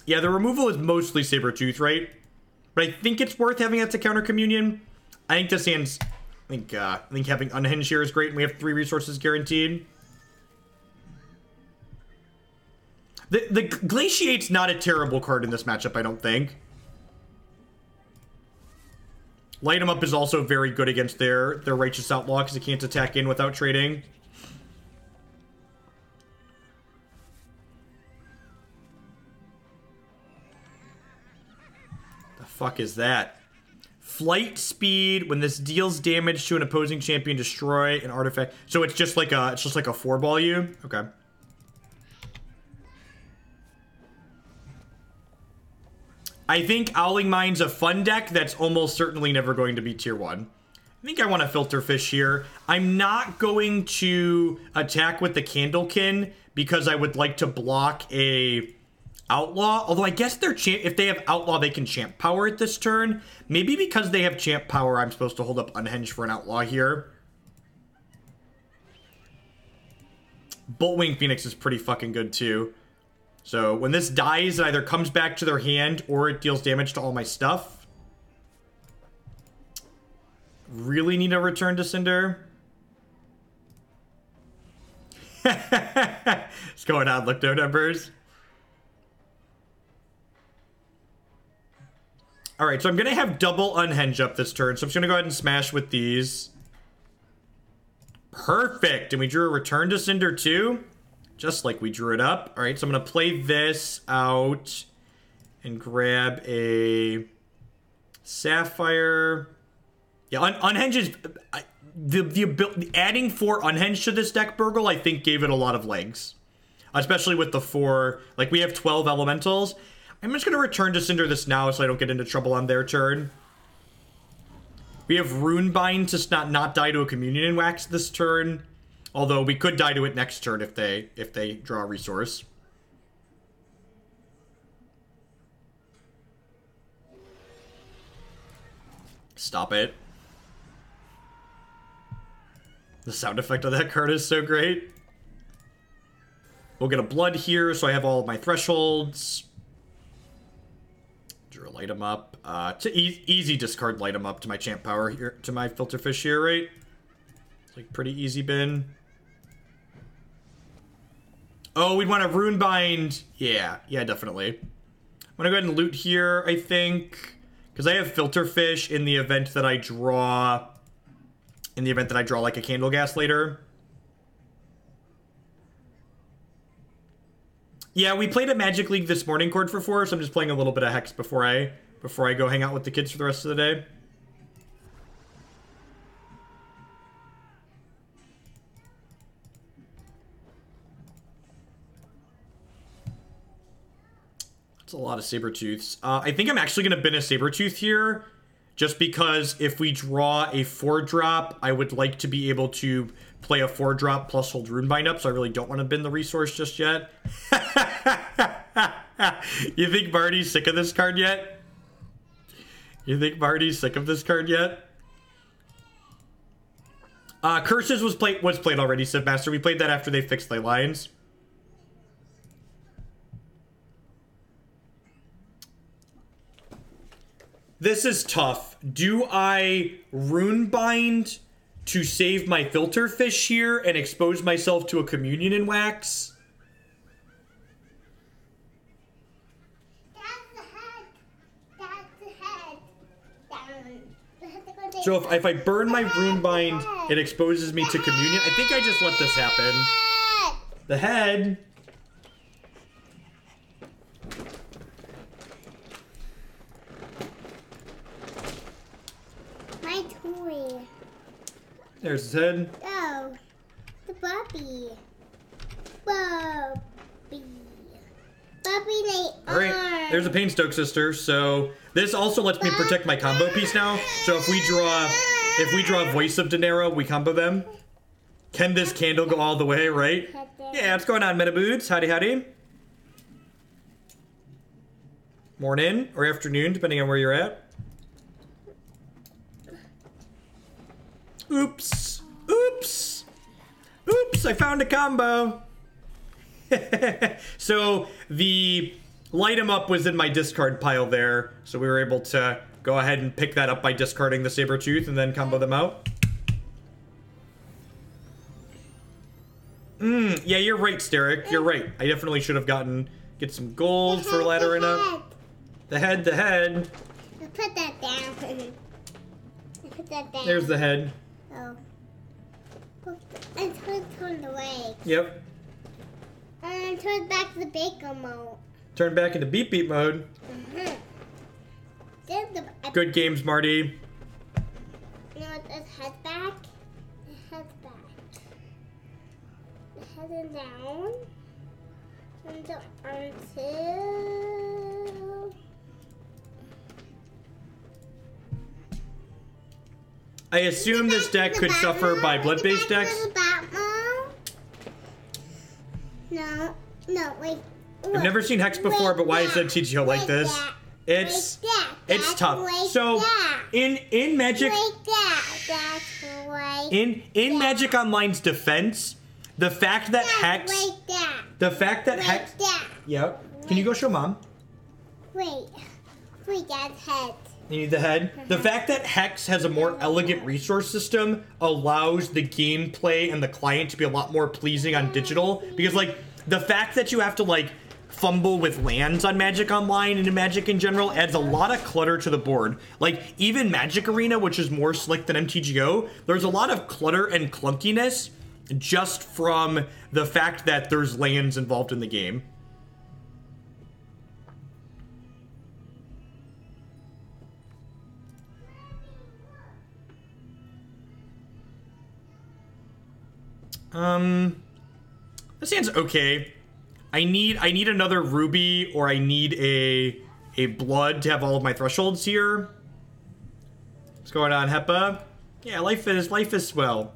Speaker 1: Yeah, the removal is mostly Sabretooth, right? But I think it's worth having that to counter Communion. I think this hand's... I think having Unhenge here is great, and we have 3 resources guaranteed. The Glaciate's not a terrible card in this matchup, I don't think. Light 'em Up is also very good against their Righteous Outlaw, because it can't attack in without trading. The fuck is that? Flight speed. When this deals damage to an opposing champion, destroy an artifact. So it's just like a 4-ball you. Okay. I think Owling Mine's a fun deck that's almost certainly never going to be tier 1. I think I want to Filter Fish here. I'm not going to attack with the Candlekin because I would like to block a Outlaw. Although I guess if they have Outlaw, they can Champ Power at this turn. Maybe because they have Champ Power, I'm supposed to hold up Unhenge for an Outlaw here. Boltwing Phoenix is pretty fucking good too. So when this dies, it either comes back to their hand or it deals damage to all my stuff. Really need a return to Cinder. What's going on, Look No Numbers? Alright, so I'm going to have double Unhenge up this turn. So I'm just going to go ahead and smash with these. Perfect. And we drew a return to Cinder too. Just like we drew it up. All right, so I'm going to play this out and grab a Sapphire. Yeah, Unhenge is... The adding 4 Unhenge to this deck, Burgle, I think gave it a lot of legs. Especially with the 4... Like, we have 12 Elementals. I'm just going to return to Cinder this now so I don't get into trouble on their turn. We have Runebind to not die to a Communion in Wax this turn. Although we could die to it next turn if they draw a resource. Stop it. The sound effect of that card is so great. We'll get a blood here, so I have all of my thresholds. Drew a Light 'em Up. Easy discard Light 'em Up to my Champ Power here, to my Filter Fish here, right? It's like pretty easy bin. Oh, we'd want a Runebind. Yeah, definitely. I'm gonna go ahead and loot here, I think. Because I have Filter Fish in the event that I draw... like a Candleghast later. Yeah, we played a Magic League this morning, Cord for 4, so I'm just playing a little bit of Hex before I go hang out with the kids for the rest of the day. That's a lot of Sabretooths. I think I'm actually going to bin a Sabretooth here, just because if we draw a 4-drop, I would like to be able to play a 4-drop plus hold Runebind up, so I really don't want to bin the resource just yet. You think Barty's sick of this card yet? Curses was played already, Civ Master. We played that after they fixed Ley Lines. This is tough. Do I Runebind to save my filter fish here and expose myself to a communion in wax. So if I burn my Runebind, it exposes me to communion. I think I just let this happen. The head.
Speaker 2: My toy.
Speaker 1: There's his head.
Speaker 2: Oh, the puppy. Puppy. Puppy, they are.
Speaker 1: Alright, there's a Painstoke Sister. So this also lets me protect my combo piece now. So if we draw Voice of Dinero, we combo them. Can this candle go all the way, right? Yeah, what's going on, Metaboots? Howdy, howdy. Morning or afternoon, depending on where you're at. Oops. Oops. Oops, I found a combo. So the light 'em up was in my discard pile there. So we were able to go ahead and pick that up by discarding the Sabretooth and then combo them out. Yeah, you're right, Steric. You're right. I definitely should have get some gold for laddering up. The head.
Speaker 2: Put that down. Put that down.
Speaker 1: There's the head.
Speaker 2: Oh. And turn the legs.
Speaker 1: Yep.
Speaker 2: And turn back to the bacon mode.
Speaker 1: Turn back into beep beep mode. Good games, Marty.
Speaker 2: You know what? His head back. The head back. The head is down. And the arm too.
Speaker 1: I assume this deck could suffer by blood-based decks.
Speaker 2: No, wait.
Speaker 1: I've never seen Hex before, but why is that TGO like this? It's tough. So in Magic in Magic Online's defense, the fact that Hex Yep. Can you go show Mom?
Speaker 2: Wait, Dad's head.
Speaker 1: You need the head. The fact that Hex has a more elegant resource system allows the gameplay and the client to be a lot more pleasing on digital. Because, like, the fact that you have to, like, fumble with lands on Magic Online and in Magic in general adds a lot of clutter to the board. Like, even Magic Arena, which is more slick than MTGO, there's a lot of clutter and clunkiness just from the fact that there's lands involved in the game. This hand's okay. I need another ruby, or I need a blood to have all of my thresholds here. What's going on, Hepa? Yeah, life is swell.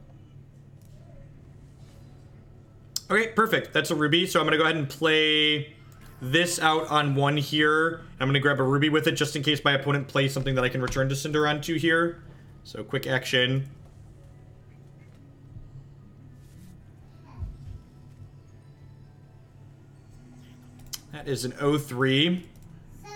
Speaker 1: Okay, perfect. That's a ruby, so I'm gonna go ahead and play this out on one here. I'm gonna grab a ruby with it just in case my opponent plays something that I can return to Cinder onto here. So quick action. That is an 0-3.
Speaker 2: Now,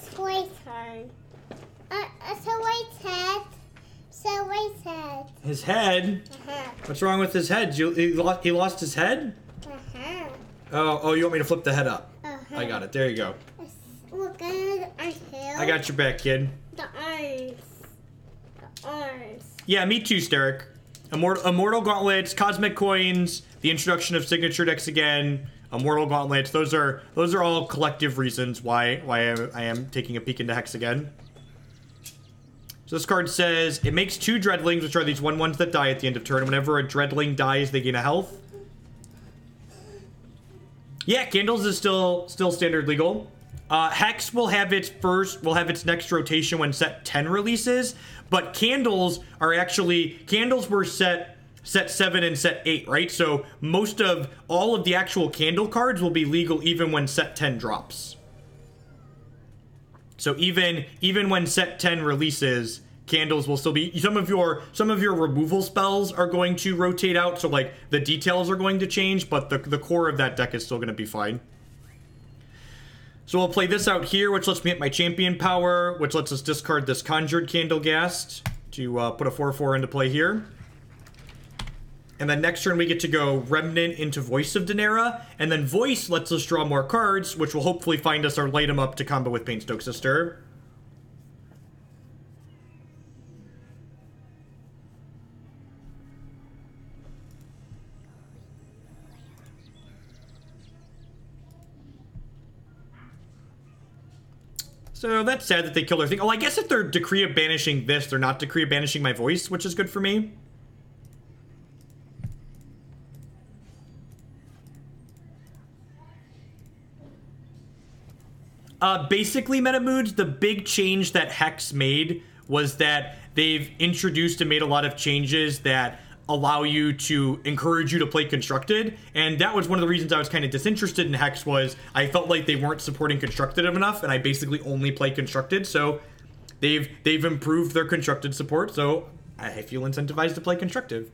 Speaker 2: Sway's turn. Sway's head.
Speaker 1: His head? What's wrong with his head? He lost his head? Oh, you want me to flip the head up? I got it. There you go.
Speaker 2: Look at the arms.
Speaker 1: I got your back, kid.
Speaker 2: The arms.
Speaker 1: Yeah, me too, Steric. Immortal Gauntlets, Cosmic Coins, the introduction of signature decks again, Immortal Gauntlets. Those are all collective reasons why I am taking a peek into Hex again. So this card says, it makes 2 Dreadlings, which are these 1/1s that die at the end of turn. Whenever a Dreadling dies, they gain a health. Yeah, Candles is still standard legal. Hex will have its next rotation when set 10 releases, but Candles were set 7 and set 8, right? So all of the actual Candle cards will be legal even when set 10 drops. So even when set 10 releases, Candles will still be, some of your removal spells are going to rotate out, so like the details are going to change, but the core of that deck is still going to be fine. So we'll play this out here, which lets me hit my champion power, which lets us discard this Conjured Candleghast to put a 4/4 into play here. And then next turn we get to go Remnant into Voice of Danera, and then Voice lets us draw more cards, which will hopefully find us our light 'em up to combo with Painstoke Sister. So that's sad that they kill their thing. Oh, I guess if they're Decree of Banishing this, they're not Decree of Banishing my Voice, which is good for me. Basically, Metamoods, the big change that Hex made was that they've introduced and made a lot of changes that allow you to encourage you to play Constructed, and that was one of the reasons I was kind of disinterested in Hex. Was I felt like they weren't supporting Constructed enough, and I basically only play Constructed. So they've improved their Constructed support, so I feel incentivized to play Constructive.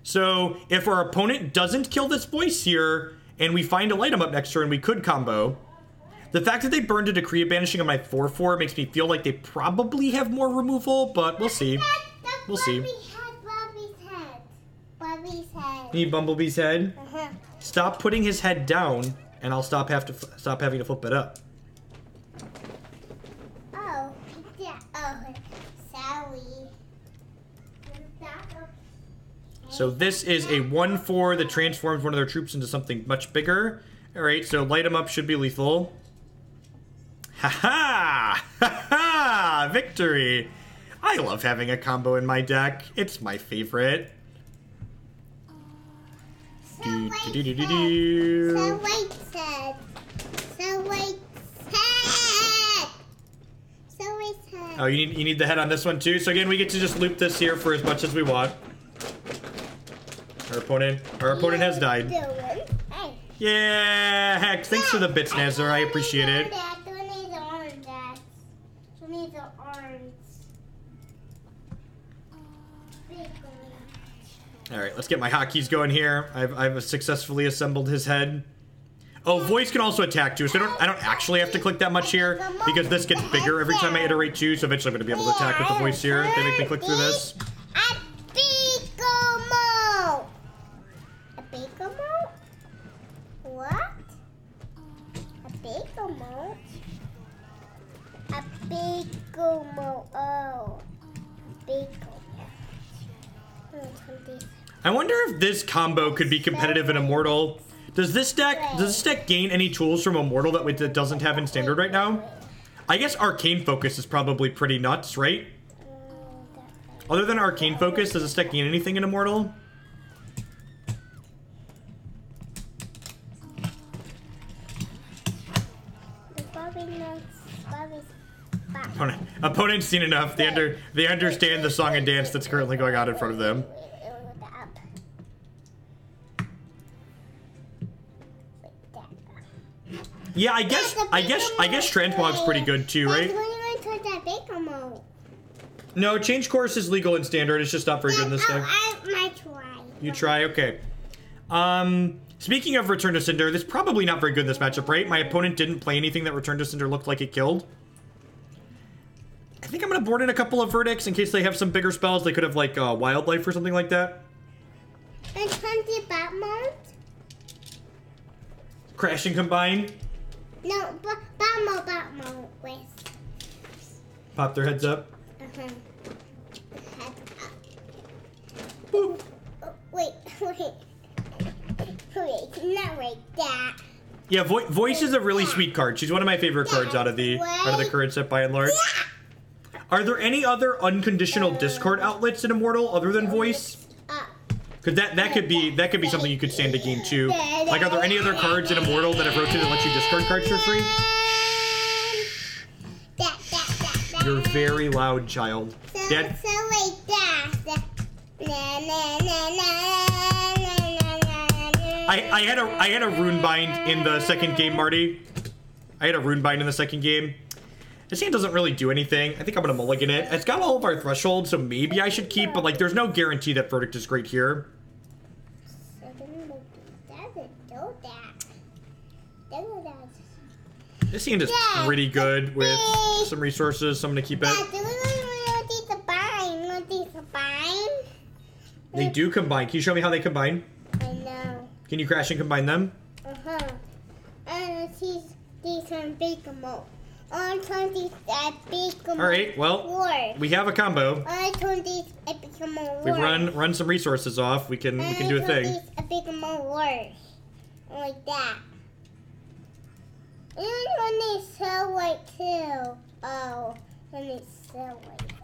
Speaker 1: So if our opponent doesn't kill this Voice here, and we find a light 'em up next turn, we could combo. The fact that they burned a Decree of Banishing on my 4/4 makes me feel like they probably have more removal, but we'll see. We'll see.
Speaker 2: Bumblebee's head.
Speaker 1: Need Bumblebee's head? Stop putting his head down, and I'll stop having to flip it up.
Speaker 2: Oh, yeah. Oh, sorry.
Speaker 1: So this is a 1/4 that transforms one of their troops into something much bigger. Alright, so light 'em up should be lethal. Ha-ha! Ha-ha! Victory! I love having a combo in my deck. It's my favorite.
Speaker 2: So
Speaker 1: Oh, you need the head on this one too. So again, we get to just loop this here for as much as we want. Our opponent has died. Yeah, Hex. Thanks for the bits, Nazar. I appreciate it. All right, let's get my hotkeys going here. I've successfully assembled his head. Oh, Voice can also attack too, so I don't actually have to click that much here because this gets bigger every time I iterate too. So eventually I'm going to be able to attack with the Voice here. They make me click through this.
Speaker 2: What? A big remote? A big remote. Oh. Big remote.
Speaker 1: I wonder if this combo could be competitive in Immortal. Does this deck gain any tools from Immortal that it doesn't have in Standard right now? I guess Arcane Focus is probably pretty nuts, right? Other than Arcane Focus, does this deck gain anything in Immortal? Opponent's seen enough. They understand the song and dance that's currently going on in front of them. Yeah, I guess Transmog's pretty good too, right? No, change course is legal in Standard. It's just not very good in this deck.
Speaker 2: I try.
Speaker 1: You try? Okay. Speaking of Return to Cinder, this is probably not very good in this matchup, right? My opponent didn't play anything that Return to Cinder looked like it killed. I think I'm going to board in a couple of Verdicts in case they have some bigger spells. They could have, like, Wildlife or something like that.
Speaker 2: And 20 bat mode?
Speaker 1: Crash and Combine.
Speaker 2: No, bat mode with.
Speaker 1: Pop their heads up.
Speaker 2: Head up.
Speaker 1: Boop.
Speaker 2: Oh, wait, not like that.
Speaker 1: Yeah, Voice is a really sweet card. She's one of my favorite cards out of the current set by and large. Are there any other unconditional discard outlets in Immortal other than Voice? Because that could be something you could stand to gain too. Like, are there any other cards in Immortal that have rotated that let you discard cards for free? You're very loud, child. Dad.
Speaker 2: So like that.
Speaker 1: I had a Runebind in the second game, Marty. I had a Runebind in the second game. This hand doesn't really do anything. I think I'm gonna mulligan it. It's got all of our thresholds, so maybe I should keep, but like there's no guarantee that Verdict is great here. This hand is pretty good with some resources, so I'm gonna keep it. They do combine. Can you show me how they combine?
Speaker 2: I know.
Speaker 1: Can you crash and combine them?
Speaker 2: And these are big more. All
Speaker 1: right, well, we have a combo. We run some resources off. We can do a thing.
Speaker 2: Like that. And when they sell white too. Oh, when they sell white.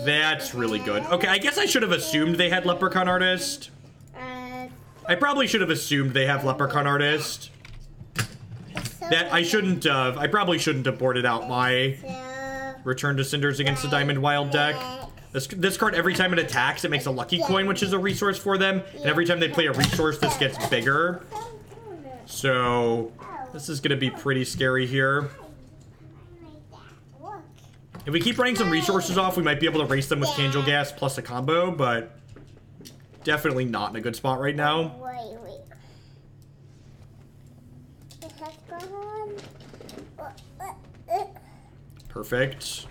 Speaker 1: That's really good. Okay, I guess I should have assumed they had Leprechaun Artist. I probably should have assumed they have Leprechaun Artist. That I shouldn't have. I probably shouldn't have boarded out my Return to Cinders against the Diamond Wild deck. This card, every time it attacks, it makes a lucky coin, which is a resource for them. And every time they play a resource, this gets bigger. So this is going to be pretty scary here. If we keep running some resources off, we might be able to race them with Candleghast plus a combo, but definitely not in a good spot right now. Perfect.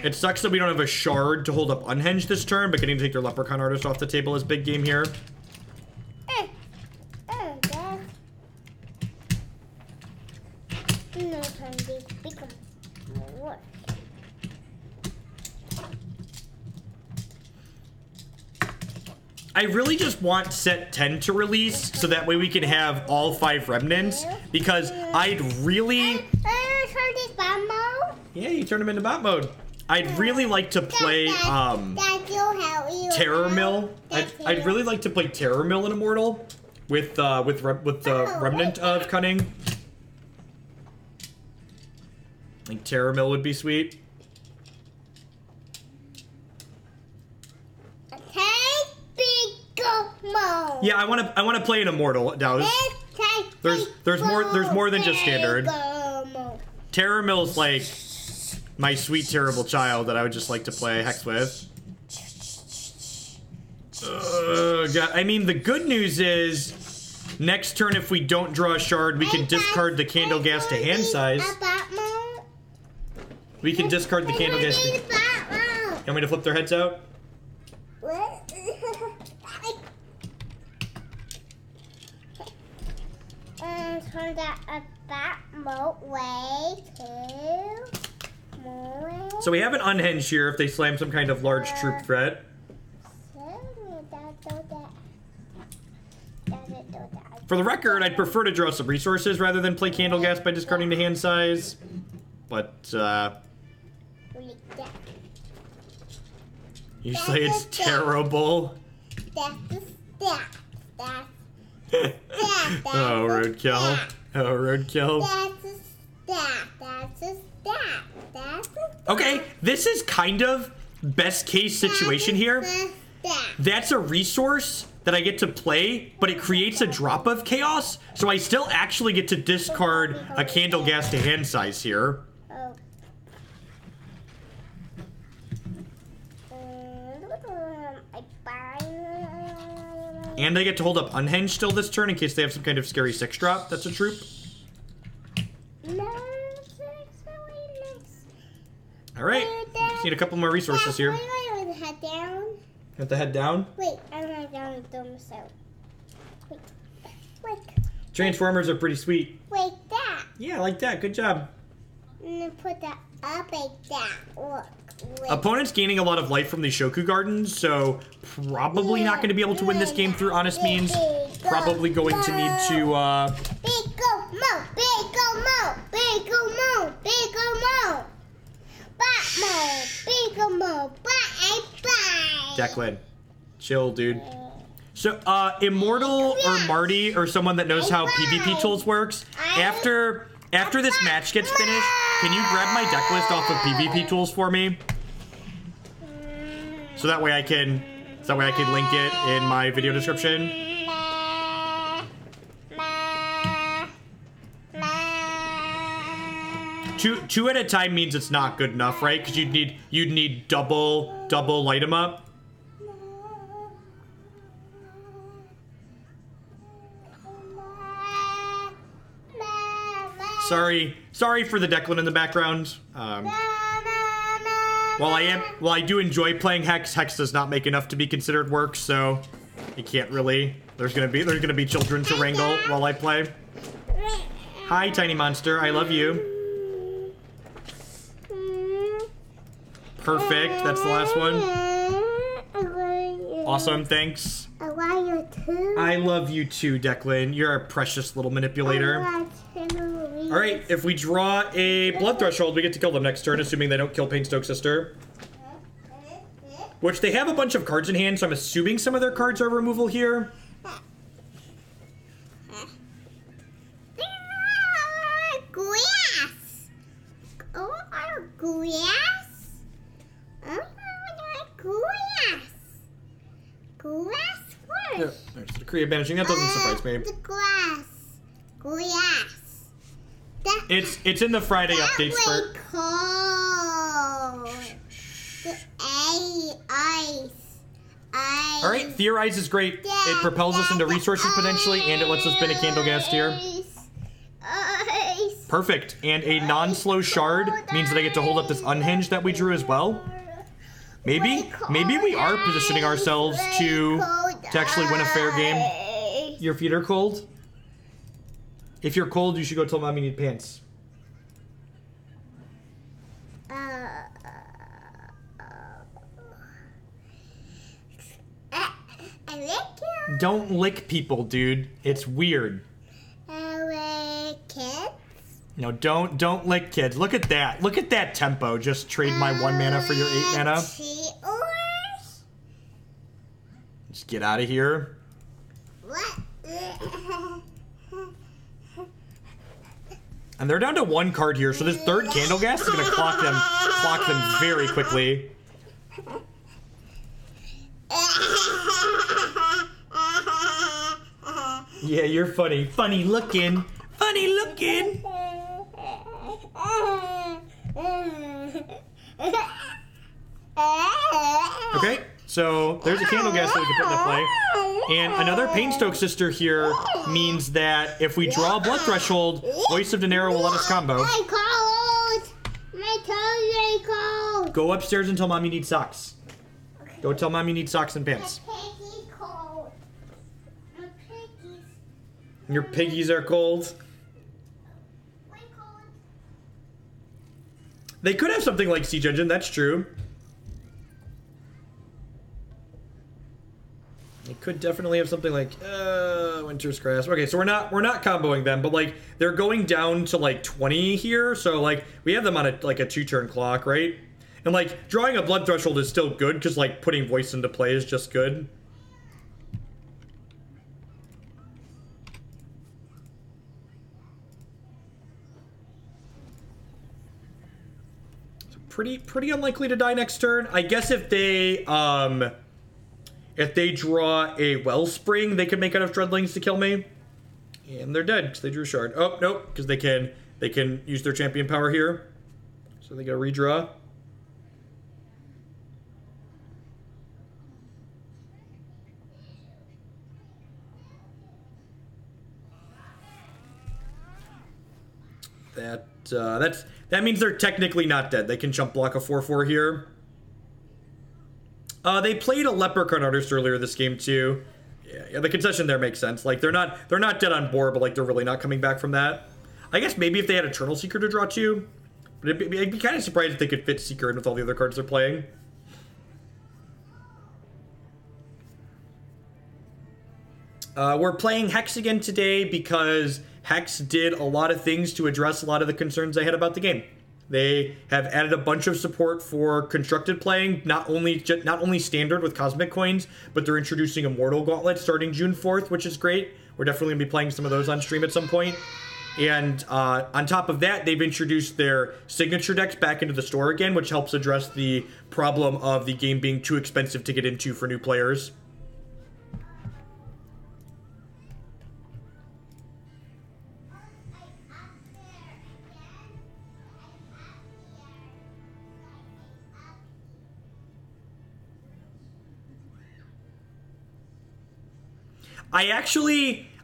Speaker 1: It sucks that we don't have a shard to hold up Unhenge this turn, but getting to take their Leprechaun Artist off the table is big game here. I really just want set 10 to release so that way we can have all 5 remnants, because I'd really... Yeah, you turn them into bot mode. I'd really like to play Terror Mill. I'd really like to play Terror Mill in Immortal with the Remnant of Cunning. I think Terror Mill would be sweet. Yeah, I want to play an Immortal. Now, there's more than just standard. Terror Mill's like my sweet terrible child that I would just like to play Hex with. God. I mean, the good news is next turn if we don't draw a shard, we can discard the Candleghast to hand size. We can discard the Candleghast. You want me to flip their heads out?
Speaker 2: Turn that about way to more.
Speaker 1: So we have an Unhenge here if they slam some kind of large troop threat. For the record, I'd prefer to draw some resources rather than play Candleghast by discarding the hand size. But, you say it's terrible. Oh, roadkill. Oh, roadkill. Okay, this is kind of best case situation here. That's a resource that I get to play, but it creates a drop of chaos, so I still actually get to discard a Candleghast to hand size here. And I get to hold up Unhenge still this turn in case they have some kind of scary 6-drop. That's a troop. Alright. Just need a couple more resources here.
Speaker 2: Head down.
Speaker 1: Got the head down?
Speaker 2: Wait, I'm head down and throw myself. Wait.
Speaker 1: Transformers are pretty sweet.
Speaker 2: Wait, that.
Speaker 1: Yeah, like that. Good job.
Speaker 2: And then put that up like that. Look.
Speaker 1: Opponent's gaining a lot of life from the Shoku Gardens, so probably not going to be able to win this game through honest means. Probably going to need to, Declan. Chill, dude. So, Immortal or Marty or someone that knows how PvP tools works, after this match gets finished, can you grab my deck list off of PvP tools for me? So that way I can link it in my video description. Two at a time means it's not good enough, right? Because you'd need double light 'em up. Sorry for the Declan in the background. While I do enjoy playing Hex, Hex does not make enough to be considered work, so you can't really. There's gonna be children to wrangle while I play. Hi, tiny monster. I love you. Perfect. That's the last one. Awesome. Thanks.
Speaker 2: I love you too.
Speaker 1: I love you too, Declan. You're a precious little manipulator. All right, if we draw a blood threshold, we get to kill them next turn, assuming they don't kill Painstoke Sister. Which they have a bunch of cards in hand, so I'm assuming some of their cards are removal here.
Speaker 2: Grass. Oh, grass. Oh, grass. Grass first.
Speaker 1: Yeah, there's the Korea banishing. That doesn't surprise me.
Speaker 2: The grass. Grass.
Speaker 1: It's in the Friday updates for.
Speaker 2: Cold. The ice.
Speaker 1: All right, Theorize is great. It propels us into resources potentially, and it lets us bin a Candleghast here.
Speaker 2: Ice.
Speaker 1: Perfect. And a non-slow shard means that I get to hold up this Unhenge that we drew as well. Maybe we are positioning ourselves to actually win a fair game. Your feet are cold? If you're cold, you should go tell Mom you need pants.
Speaker 2: I lick you.
Speaker 1: Don't lick people, dude. It's weird.
Speaker 2: I lick kids.
Speaker 1: No, don't lick kids. Look at that. Look at that tempo. Just trade my 1 mana for your 8 mana. Just get out of here.
Speaker 2: What?
Speaker 1: And they're down to 1 card here, so this third Candleghast is gonna clock them very quickly. Yeah, you're funny. Funny looking. Funny looking. Okay, so there's a Candleghast that we can put into play. And another Painstoke Sister here means that if we draw a blood threshold, Voice of Dinero will let us combo.
Speaker 2: My cold. My toes are cold.
Speaker 1: Go upstairs and tell Mom you need socks. Go tell Mom you need socks and pants.
Speaker 2: My piggy's cold. My piggy's
Speaker 1: Your piggies are cold.
Speaker 2: cold.
Speaker 1: They could have something like Siege Engine, that's true. They could definitely have something like Winter's Grasp. Okay, so we're not comboing them, but like they're going down to like 20 here, so like we have them on a 2-turn clock, right? And like drawing a blood threshold is still good because like putting voice into play is just good. So pretty unlikely to die next turn. I guess if they draw a Wellspring, they could make enough Dreadlings to kill me. And they're dead because they drew a shard. Oh, nope, because they can use their champion power here. So they gotta redraw. That means they're technically not dead. They can jump block a 4/4 here. They played a Leprechaun Artist earlier this game too. Yeah, the concession there makes sense. Like they're not dead on board, but like they're really not coming back from that. I guess maybe if they had Eternal Seeker to draw too, but I'd be kind of surprised if they could fit Seeker in with all the other cards they're playing. We're playing Hex again today because Hex did a lot of things to address a lot of the concerns I had about the game. They have added a bunch of support for constructed playing, not only standard with Cosmic Coins, but they're introducing Immortal Gauntlet starting June 4th, which is great. We're definitely going to be playing some of those on stream at some point. And on top of that, they've introduced their signature decks back into the store again, which helps address the problem of the game being too expensive to get into for new players.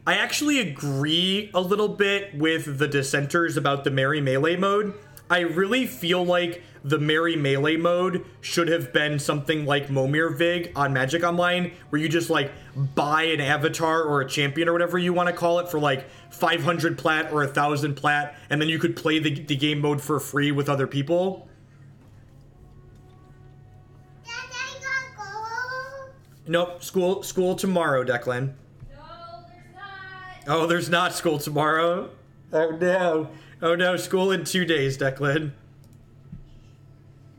Speaker 1: I actually agree a little bit with the dissenters about the Merry Melee mode. I really feel like the Merry Melee mode should have been something like Momir Vig on Magic Online, where you just like buy an avatar or a champion or whatever you want to call it for like 500 plat or 1,000 plat, and then you could play the game mode for free with other people.
Speaker 2: Dad, I gotta go.
Speaker 1: Nope, school tomorrow, Declan.
Speaker 3: No, there's not.
Speaker 1: Oh, there's not school tomorrow. Oh no. Oh no, school in 2 days, Declan.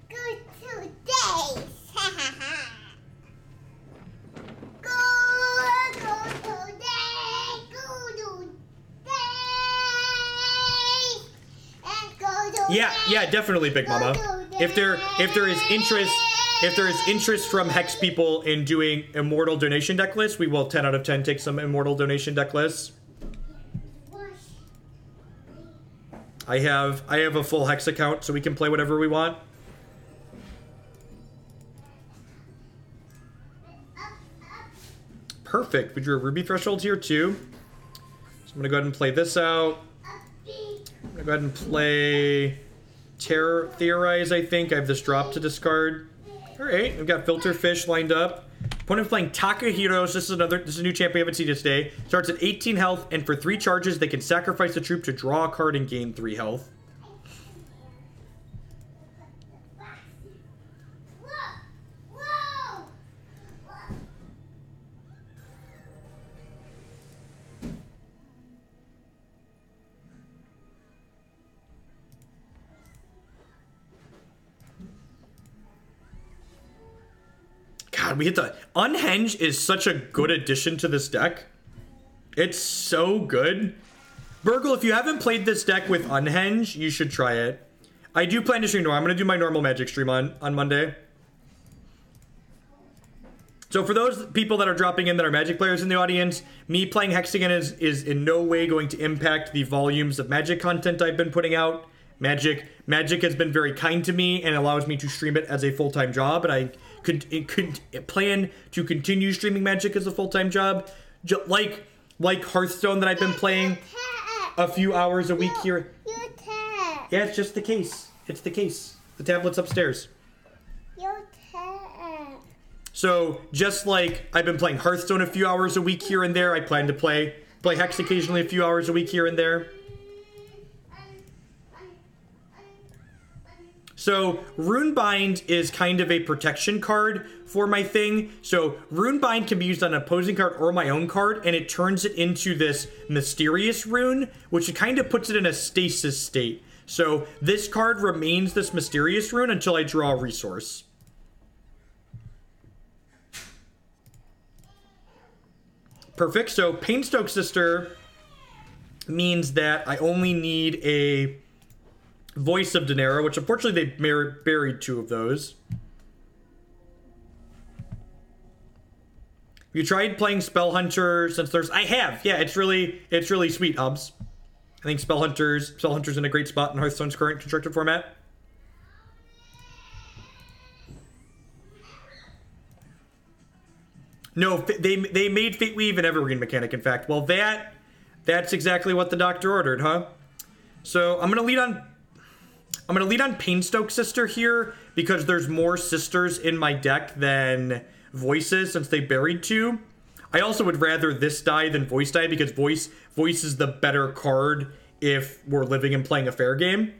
Speaker 2: Go 2 days. Go 2 days. Go 2 days. And go 2
Speaker 1: Yeah, definitely, Big Mama. If there is interest from Hex people in doing Immortal donation deck lists, we will 10 out of 10 take some Immortal donation deck lists. I have a full Hex account, so we can play whatever we want. Perfect. We drew a Ruby Threshold here too. So I'm gonna go ahead and play this out. I'm gonna go ahead and play Theorize, I think. I have this drop to discard. Alright, we've got Filter Fish lined up. Opponent playing Takahiros. This is a new champion we haven't seen it today. Starts at 18 health, and for 3 charges, they can sacrifice a troop to draw a card and gain 3 health. God, we hit the... Unhenge is such a good addition to this deck. It's so good. Burgle, if you haven't played this deck with Unhenge, you should try it. I do plan to stream tomorrow. I'm going to do my normal Magic stream on Monday. So for those people that are dropping in that are Magic players in the audience, me playing Hexagon is in no way going to impact the volumes of Magic content I've been putting out. Magic has been very kind to me and allows me to stream it as a full-time job, and I could plan to continue streaming Magic as a full-time job, like Hearthstone that I've been playing a few hours a week here.
Speaker 2: Your tab.
Speaker 1: Yeah, it's just the case. It's the case. The tablet's upstairs.
Speaker 2: Your tab.
Speaker 1: So just like I've been playing Hearthstone a few hours a week here and there, I plan to play Hex occasionally a few hours a week here and there. So Runebind is kind of a protection card for my thing. So Runebind can be used on an opposing card or my own card, and it turns it into this mysterious rune, which kind of puts it in a stasis state. So this card remains this mysterious rune until I draw a resource. Perfect. So Painstoke Sister means that I only need a Voice of Dinero, which unfortunately they buried 2 of those. You tried playing Spell Hunter since there's... I have. Yeah, it's really sweet, Hubs. I think Spell Hunter's in a great spot in Hearthstone's current constructed format. No, they made Fate Weave an Evergreen mechanic, in fact. Well, that's exactly what the doctor ordered, huh? So I'm gonna lead on Painstoke Sister here because there's more sisters in my deck than voices since they buried 2. I also would rather this die than voice die because voice is the better card if we're living and playing a fair game.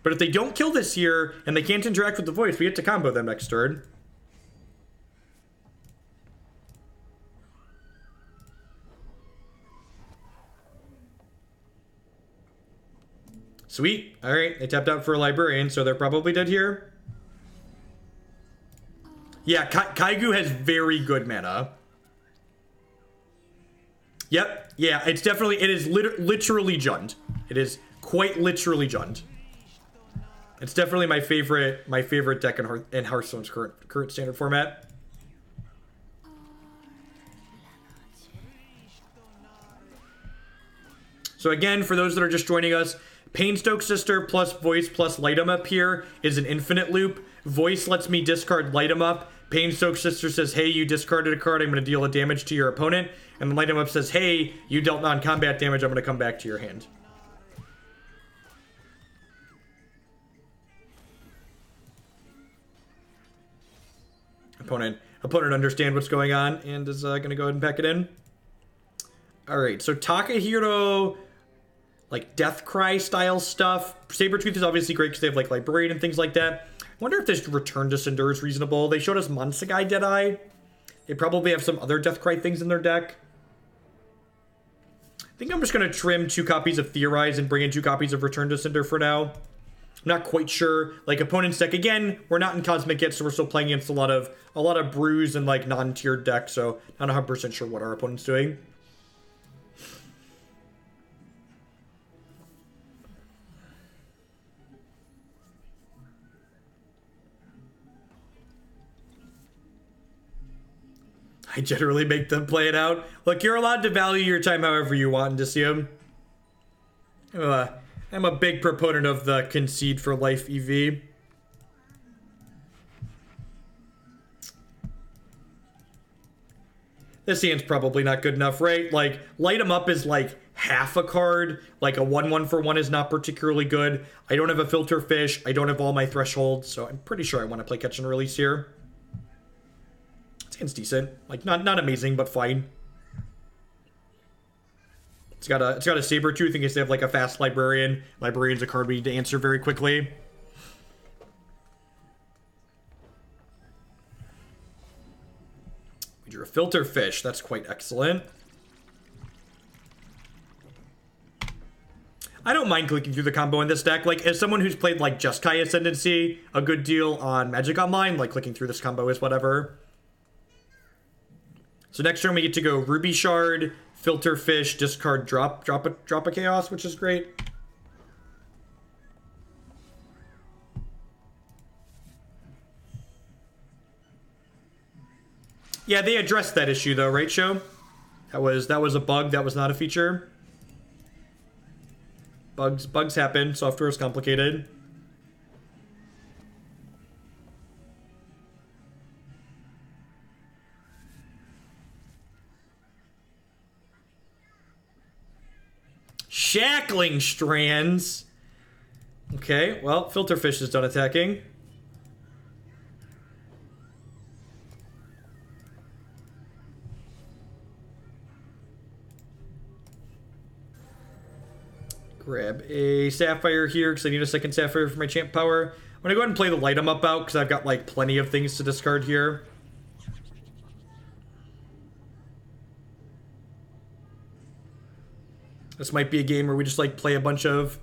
Speaker 1: But if they don't kill this here and they can't interact with the voice, we get to combo them next turn. Sweet. All right, they tapped out for a librarian, so they're probably dead here. Yeah, Kaigu has very good mana. Yep. Yeah, it is literally Jund. It is quite literally Jund. It's definitely my favorite deck in Hearthstone's current standard format. So again, for those that are just joining us, Painstoke Sister plus Voice plus Light 'em Up here is an infinite loop. Voice lets me discard Light 'em Up, Painstoke Sister says, hey, you discarded a card, I'm going to deal a damage to your opponent. And the Light 'em Up says, hey, you dealt non-combat damage, I'm going to come back to your hand. Opponent understand what's going on and is going to go ahead and pack it in. Alright, so Takahiro, like Deathcry style stuff. Sabretooth is obviously great because they have like Librarian and things like that. I wonder if this Return to Cinder is reasonable. They showed us Mansagai Deadeye. They probably have some other Deathcry things in their deck. I think I'm just going to trim 2 copies of Theorize and bring in 2 copies of Return to Cinder for now. I'm not quite sure. Like, opponent's deck, again, we're not in Cosmic yet, so we're still playing against a lot of brews and, like, non-tiered decks, so not 100% sure what our opponent's doing. I generally make them play it out. Look, you're allowed to value your time however you want, Indicium. I'm a big proponent of the concede for life EV. This hand's probably not good enough, right? Like, Light 'em Up is like half a card. Like, a 1/1 for 1 is not particularly good. I don't have a Filter Fish. I don't have all my thresholds, so I'm pretty sure I want to play Catch and Release here. This hand's decent. Like, not amazing, but fine. It's got a Sabretooth in case they have like a fast Librarian. Librarian's a card we need to answer very quickly. We drew a Filter Fish. That's quite excellent. I don't mind clicking through the combo in this deck. Like, as someone who's played like Jeskai Ascendancy a good deal on Magic Online, like clicking through this combo is whatever. So next turn we get to go Ruby Shard, Filter Fish, discard, drop a Chaos, which is great. Yeah, they addressed that issue though, right, Show? That was a bug, that was not a feature. Bugs happen, software is complicated. Shackling Strands. Okay, well, Filter Fish is done attacking. Grab a Sapphire here because I need a second Sapphire for my champ power. I'm going to go ahead and play the Light 'em Up out because I've got like plenty of things to discard here. This might be a game where we just like play a bunch of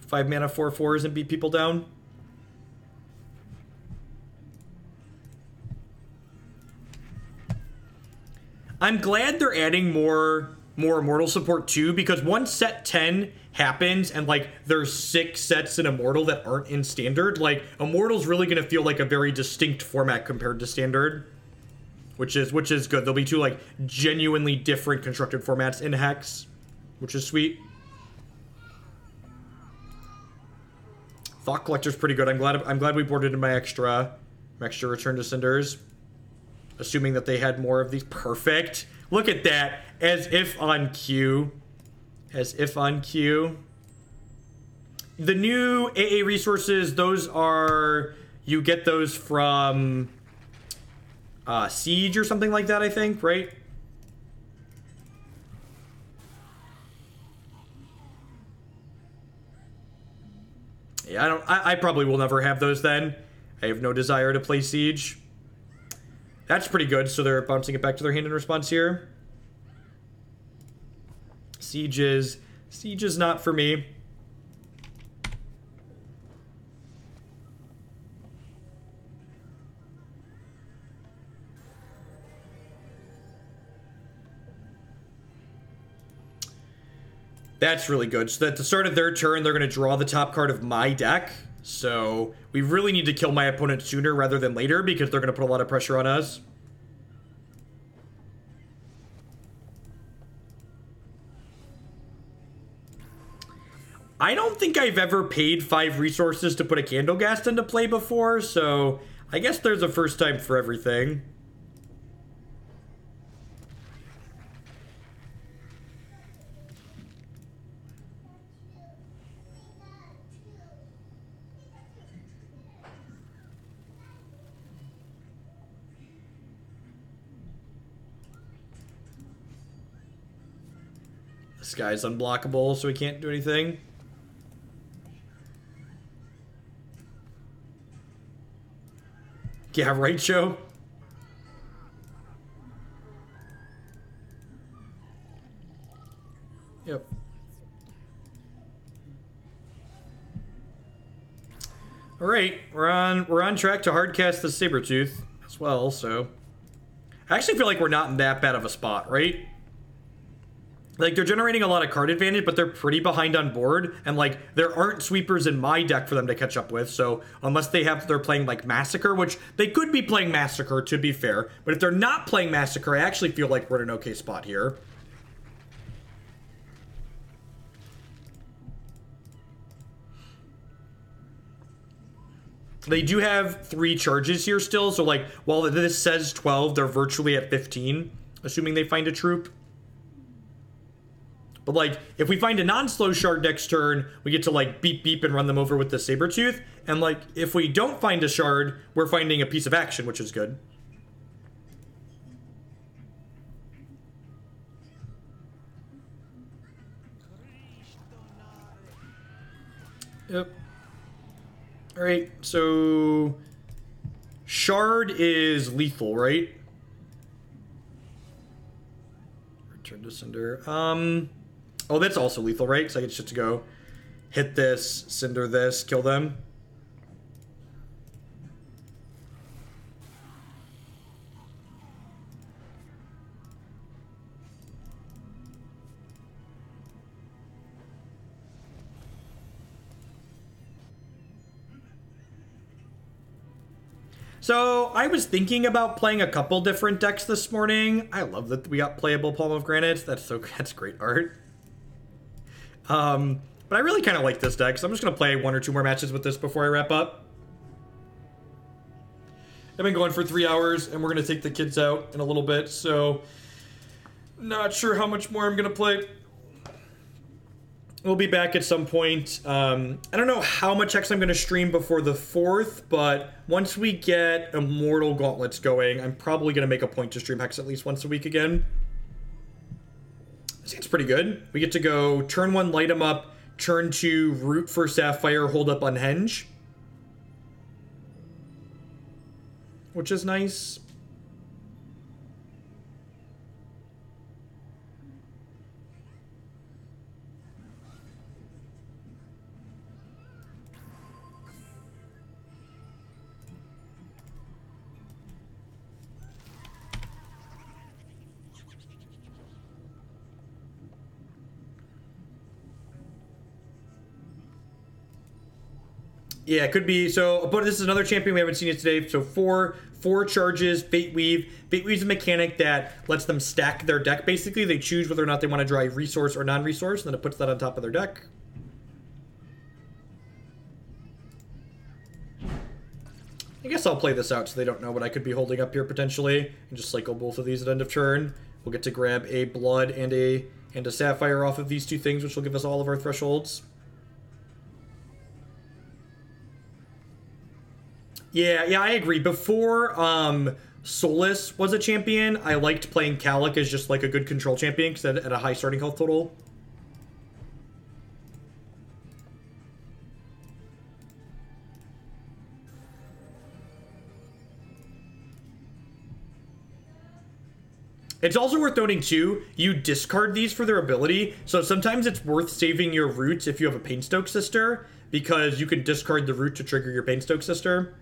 Speaker 1: 5-mana 4/4s and beat people down. I'm glad they're adding more Immortal support too, because once set 10 happens and like there's 6 sets in Immortal that aren't in Standard, like Immortal's really gonna feel like a very distinct format compared to Standard. Which is good. There'll be 2 like genuinely different constructed formats in Hex. Which is sweet. Thought Collector's pretty good. I'm glad we boarded in my extra Return to Cinders. Assuming that they had more of these. Perfect. Look at that. As if on cue. As if on cue. The new AA resources, those are... You get those from... Siege or something like that, I think, right? Yeah, I probably will never have those then. I have no desire to play Siege. That's pretty good, so they're bouncing it back to their hand in response here. Siege is not for me. That's really good. So at the start of their turn, they're going to draw the top card of my deck. So we really need to kill my opponent sooner rather than later because they're going to put a lot of pressure on us. I don't think I've ever paid 5 resources to put a Candleghast into play before, so I guess there's a first time for everything. This guy's unblockable, so he can't do anything. Yeah, right, Joe? Yep. All right, we're on track to hardcast the Sabretooth as well, so I actually feel like we're not in that bad of a spot, right? Like, they're generating a lot of card advantage, but they're pretty behind on board, and, like, there aren't sweepers in my deck for them to catch up with, so unless they're playing, like, Massacre, which they could be playing Massacre, to be fair, but if they're not playing Massacre, I actually feel like we're in an okay spot here. They do have 3 charges here still, so, like, while this says 12, they're virtually at 15, assuming they find a troop. But, like, if we find a non-slow shard next turn, we get to, like, beep beep and run them over with the Sabretooth. And, like, if we don't find a shard, we're finding a piece of action, which is good. Yep. Alright, so shard is lethal, right? Return to Cinder. Oh, that's also lethal, right? Because I get just to go hit this, Cinder this, kill them. So, I was thinking about playing a couple different decks this morning. I love that we got playable Palm of Granite. That's great art. But I really kind of like this deck, so I'm just going to play 1 or 2 more matches with this before I wrap up. I've been going for 3 hours, and we're going to take the kids out in a little bit, so not sure how much more I'm going to play. We'll be back at some point. I don't know how much X I'm going to stream before the 4th, but once we get Immortal Gauntlets going, I'm probably going to make a point to stream Hex at least once a week again. I think it's pretty good. We get to go turn 1, light them up, turn 2, root for Sapphire, hold up Unhenge, which is nice. Yeah, it could be. So, but this is another champion we haven't seen it today. So four charges, Fate Weave. Fate Weave's a mechanic that lets them stack their deck, basically. They choose whether or not they want to draw a resource or non-resource, and then it puts that on top of their deck. I guess I'll play this out so they don't know what I could be holding up here, potentially. And just cycle both of these at end of turn. We'll get to grab a Blood and a Sapphire off of these 2 things, which will give us all of our thresholds. Yeah, I agree. Before Solus was a champion, I liked playing Calic as just like a good control champion because at a high starting health total. It's also worth noting too, you discard these for their ability, so sometimes it's worth saving your roots if you have a Painstoke Sister, because you can discard the root to trigger your Painstoke Sister.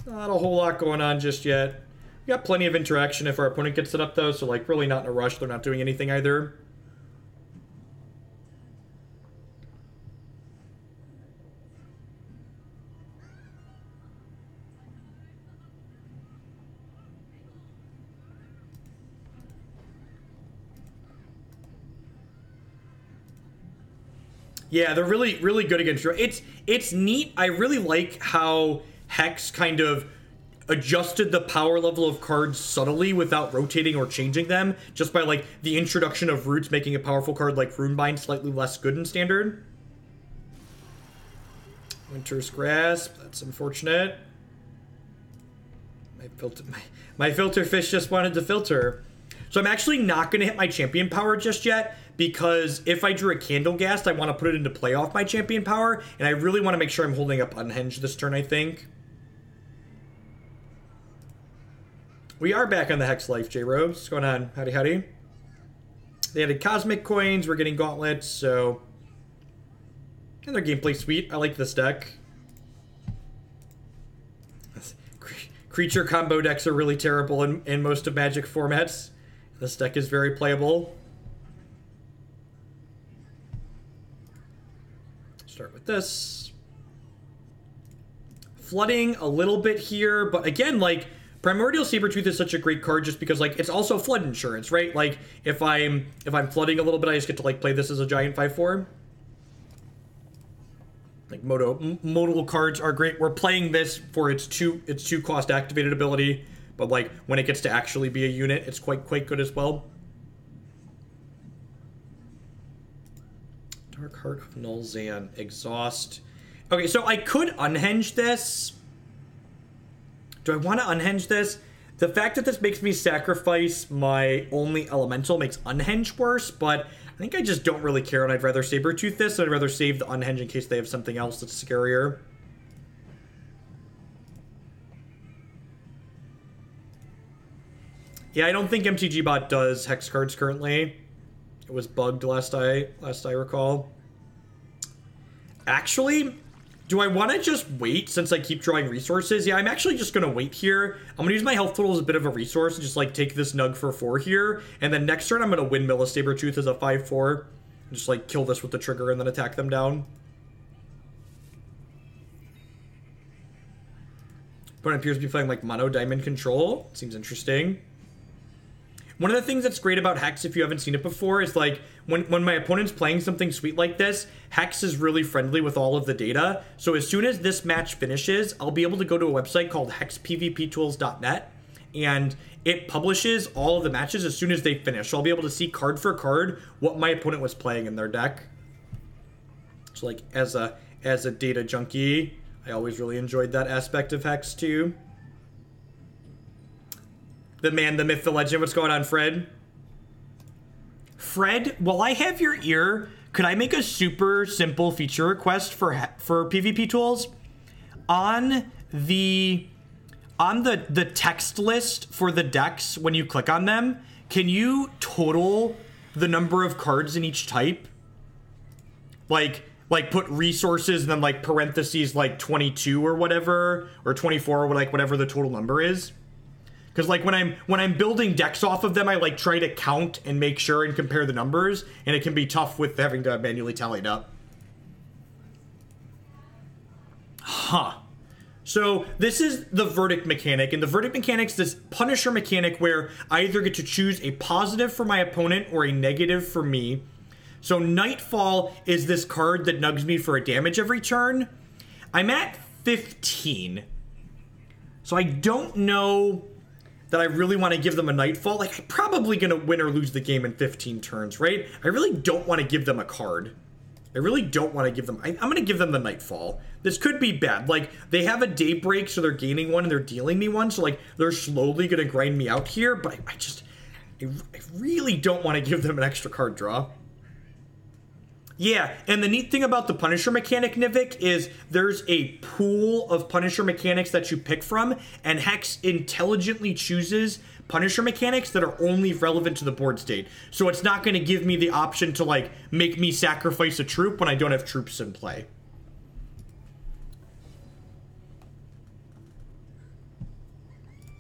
Speaker 1: Not a whole lot going on just yet. We got plenty of interaction if our opponent gets it up though, so like really not in a rush, they're not doing anything either. Yeah, they're really, really good against draw. It's neat. I really like how Hex kind of adjusted the power level of cards subtly without rotating or changing them, just by like the introduction of roots making a powerful card like Runebind slightly less good in standard. Winter's Grasp, that's unfortunate. My filter fish just wanted to filter. So I'm actually not going to hit my champion power just yet, because if I drew a Candleghast, I want to put it into play off my champion power, and I really want to make sure I'm holding up Unhenge this turn, I think. We are back on the Hex Life, J-Robes. What's going on? Howdy, howdy. They added Cosmic Coins, we're getting Gauntlets, so... And their gameplay sweet. I like this deck. Creature combo decks are really terrible in most of Magic formats. This deck is very playable. Start with this. Flooding a little bit here, but again, like, Primordial Sabretooth is such a great card just because, like, it's also flood insurance, right? Like, if I'm flooding a little bit, I just get to, like, play this as a giant 5/4. Like, modal cards are great. We're playing this for its two cost activated ability, but, like, when it gets to actually be a unit, it's quite good as well. Dark Heart of Nulzan. Exhaust. Okay, so I could unhenge this. Do I want to unhenge this? The fact that this makes me sacrifice my only elemental makes unhenge worse, but I think I just don't really care, and I'd rather Sabretooth this, and I'd rather save the unhenge in case they have something else that's scarier. Yeah, I don't think MTGBot does Hex cards currently. It was bugged last I recall. Actually, do I want to just wait since I keep drawing resources? Yeah, I'm actually just going to wait here. I'm going to use my health total as a bit of a resource and just, like, take this Nug for 4 here. And then next turn, I'm going to windmill a Sabretooth as a 5/4. And just, like, kill this with the trigger and then attack them down. Opponent appears to be playing, like, Mono Diamond Control. Seems interesting. One of the things that's great about Hex, if you haven't seen it before, is, like, when my opponent's playing something sweet like this, Hex is really friendly with all of the data. So as soon as this match finishes, I'll be able to go to a website called hexpvptools.net, and it publishes all of the matches as soon as they finish. So I'll be able to see card for card what my opponent was playing in their deck. So, like, as a data junkie, I always really enjoyed that aspect of Hex too. The man, the myth, the legend. What's going on, Fred? Fred, while I have your ear, could I make a super simple feature request for PvP tools? On the text list for the decks, when you click on them, can you total the number of cards in each type? Like put resources and then, like, parentheses, like, 22 or whatever, or 24 or, like, whatever the total number is. Because, like, when I'm building decks off of them, I, like, try to count and make sure and compare the numbers, and it can be tough with having to manually tally it up. Huh. So this is the verdict mechanic, and the verdict mechanic's this Punisher mechanic where I either get to choose a positive for my opponent or a negative for me. So Nightfall is this card that nugs me for a damage every turn. I'm at 15. So I don't know that I really want to give them a Nightfall. Like, I'm probably going to win or lose the game in 15 turns, right? I really don't want to give them a card. I really don't want to give them... I'm going to give them the Nightfall. This could be bad. Like, they have a Daybreak, so they're gaining one and they're dealing me one. So, like, they're slowly going to grind me out here. But I really don't want to give them an extra card draw. Yeah, and the neat thing about the Punisher mechanic, Nivik, is there's a pool of Punisher mechanics that you pick from, and Hex intelligently chooses Punisher mechanics that are only relevant to the board state. So it's not going to give me the option to, like, make me sacrifice a troop when I don't have troops in play.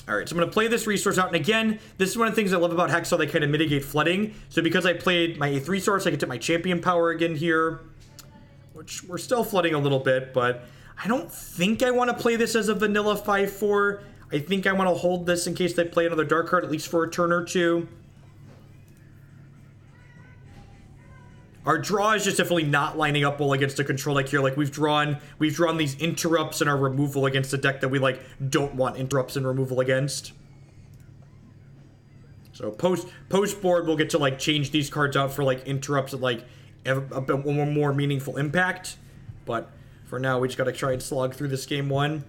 Speaker 1: Alright, so I'm going to play this resource out, and again, this is one of the things I love about Hex, how they kind of mitigate flooding. So because I played my 8th resource, I get to my champion power again here, which we're still flooding a little bit, but I don't think I want to play this as a vanilla 5/4. I think I want to hold this in case they play another dark card, at least for a turn or two. Our draw is just definitely not lining up well against a control deck here. Like we've drawn these interrupts in our removal against a deck that we like don't want interrupts and removal against. So post board we'll get to like change these cards out for like interrupts that like have a bit more meaningful impact. But for now we just gotta try and slog through this game one.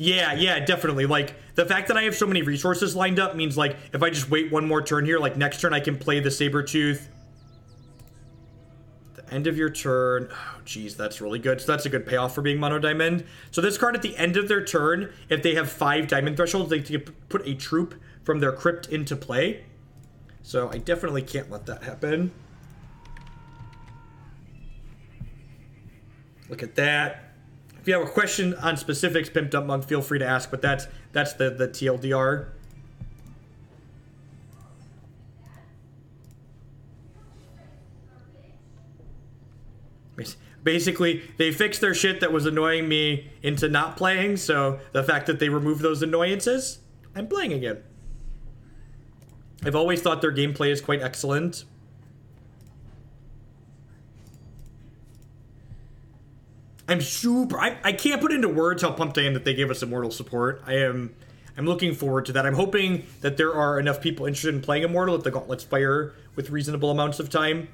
Speaker 1: Yeah, definitely. Like, the fact that I have so many resources lined up means, like, if I just wait one more turn here, like, next turn I can play the Sabretooth. The end of your turn. Oh, geez, that's really good. So that's a good payoff for being mono diamond. So this card at the end of their turn, if they have 5 diamond thresholds, they can put a troop from their crypt into play. So I definitely can't let that happen. Look at that. If you have a question on specifics, Pimped Up Monk, feel free to ask, but that's the TLDR. Basically, they fixed their shit that was annoying me into not playing, so the fact that they removed those annoyances, I'm playing again. I've always thought their gameplay is quite excellent. I can't put into words how pumped I am that they gave us Immortal support. I'm looking forward to that. I'm hoping that there are enough people interested in playing Immortal that the gauntlets fire with reasonable amounts of time.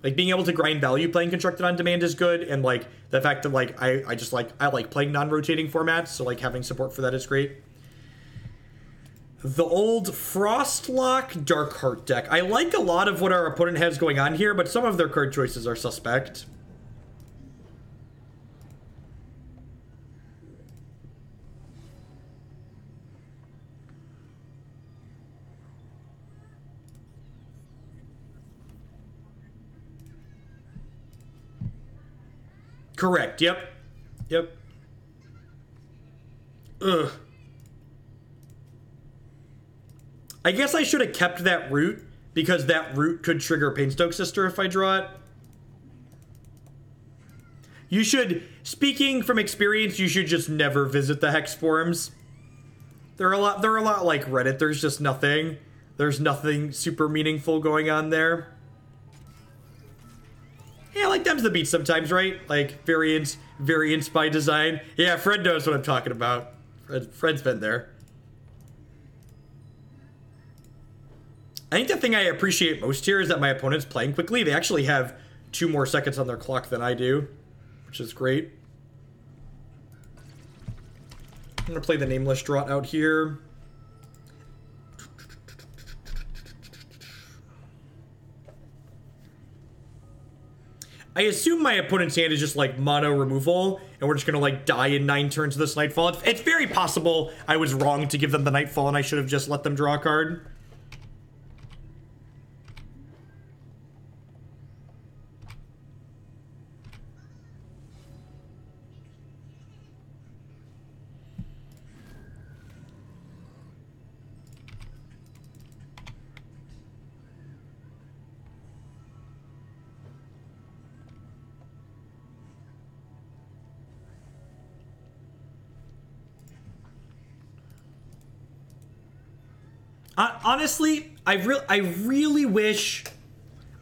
Speaker 1: Like, being able to grind value playing Constructed on Demand is good, and, like, the fact that, like, I like playing non-rotating formats, so, like, having support for that is great. The old Frostlock Darkheart deck. I like a lot of what our opponent has going on here, but some of their card choices are suspect. Correct, yep. Ugh. I guess I should have kept that root, because that root could trigger Painstoke Sister if I draw it. You should, speaking from experience, you should just never visit the Hex forums. They're a lot like Reddit. There's nothing super meaningful going on there. Yeah, like them's the beat sometimes, right? Like, variants by design. Yeah, Fred knows what I'm talking about. Fred's been there. I think the thing I appreciate most here is that my opponent's playing quickly. They actually have 2 more seconds on their clock than I do, which is great. I'm gonna play the Nameless Draught out here. I assume my opponent's hand is just like mono removal, and we're just gonna like die in 9 turns of this Nightfall. It's very possible I was wrong to give them the Nightfall and I should have just let them draw a card. Honestly, I really wish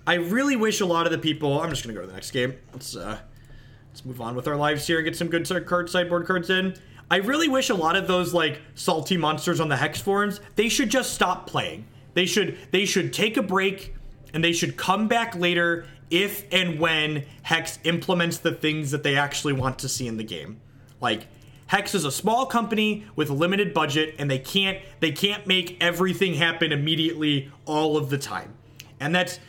Speaker 1: a lot of the people. I'm just gonna go to the next game. Let's move on with our lives here and get some good sideboard cards in. I really wish a lot of those like salty monsters on the Hex forums, they should just stop playing. They should take a break and they should come back later if and when Hex implements the things that they actually want to see in the game. Like, Hex is a small company with a limited budget, and they can't make everything happen immediately all of the time. And that's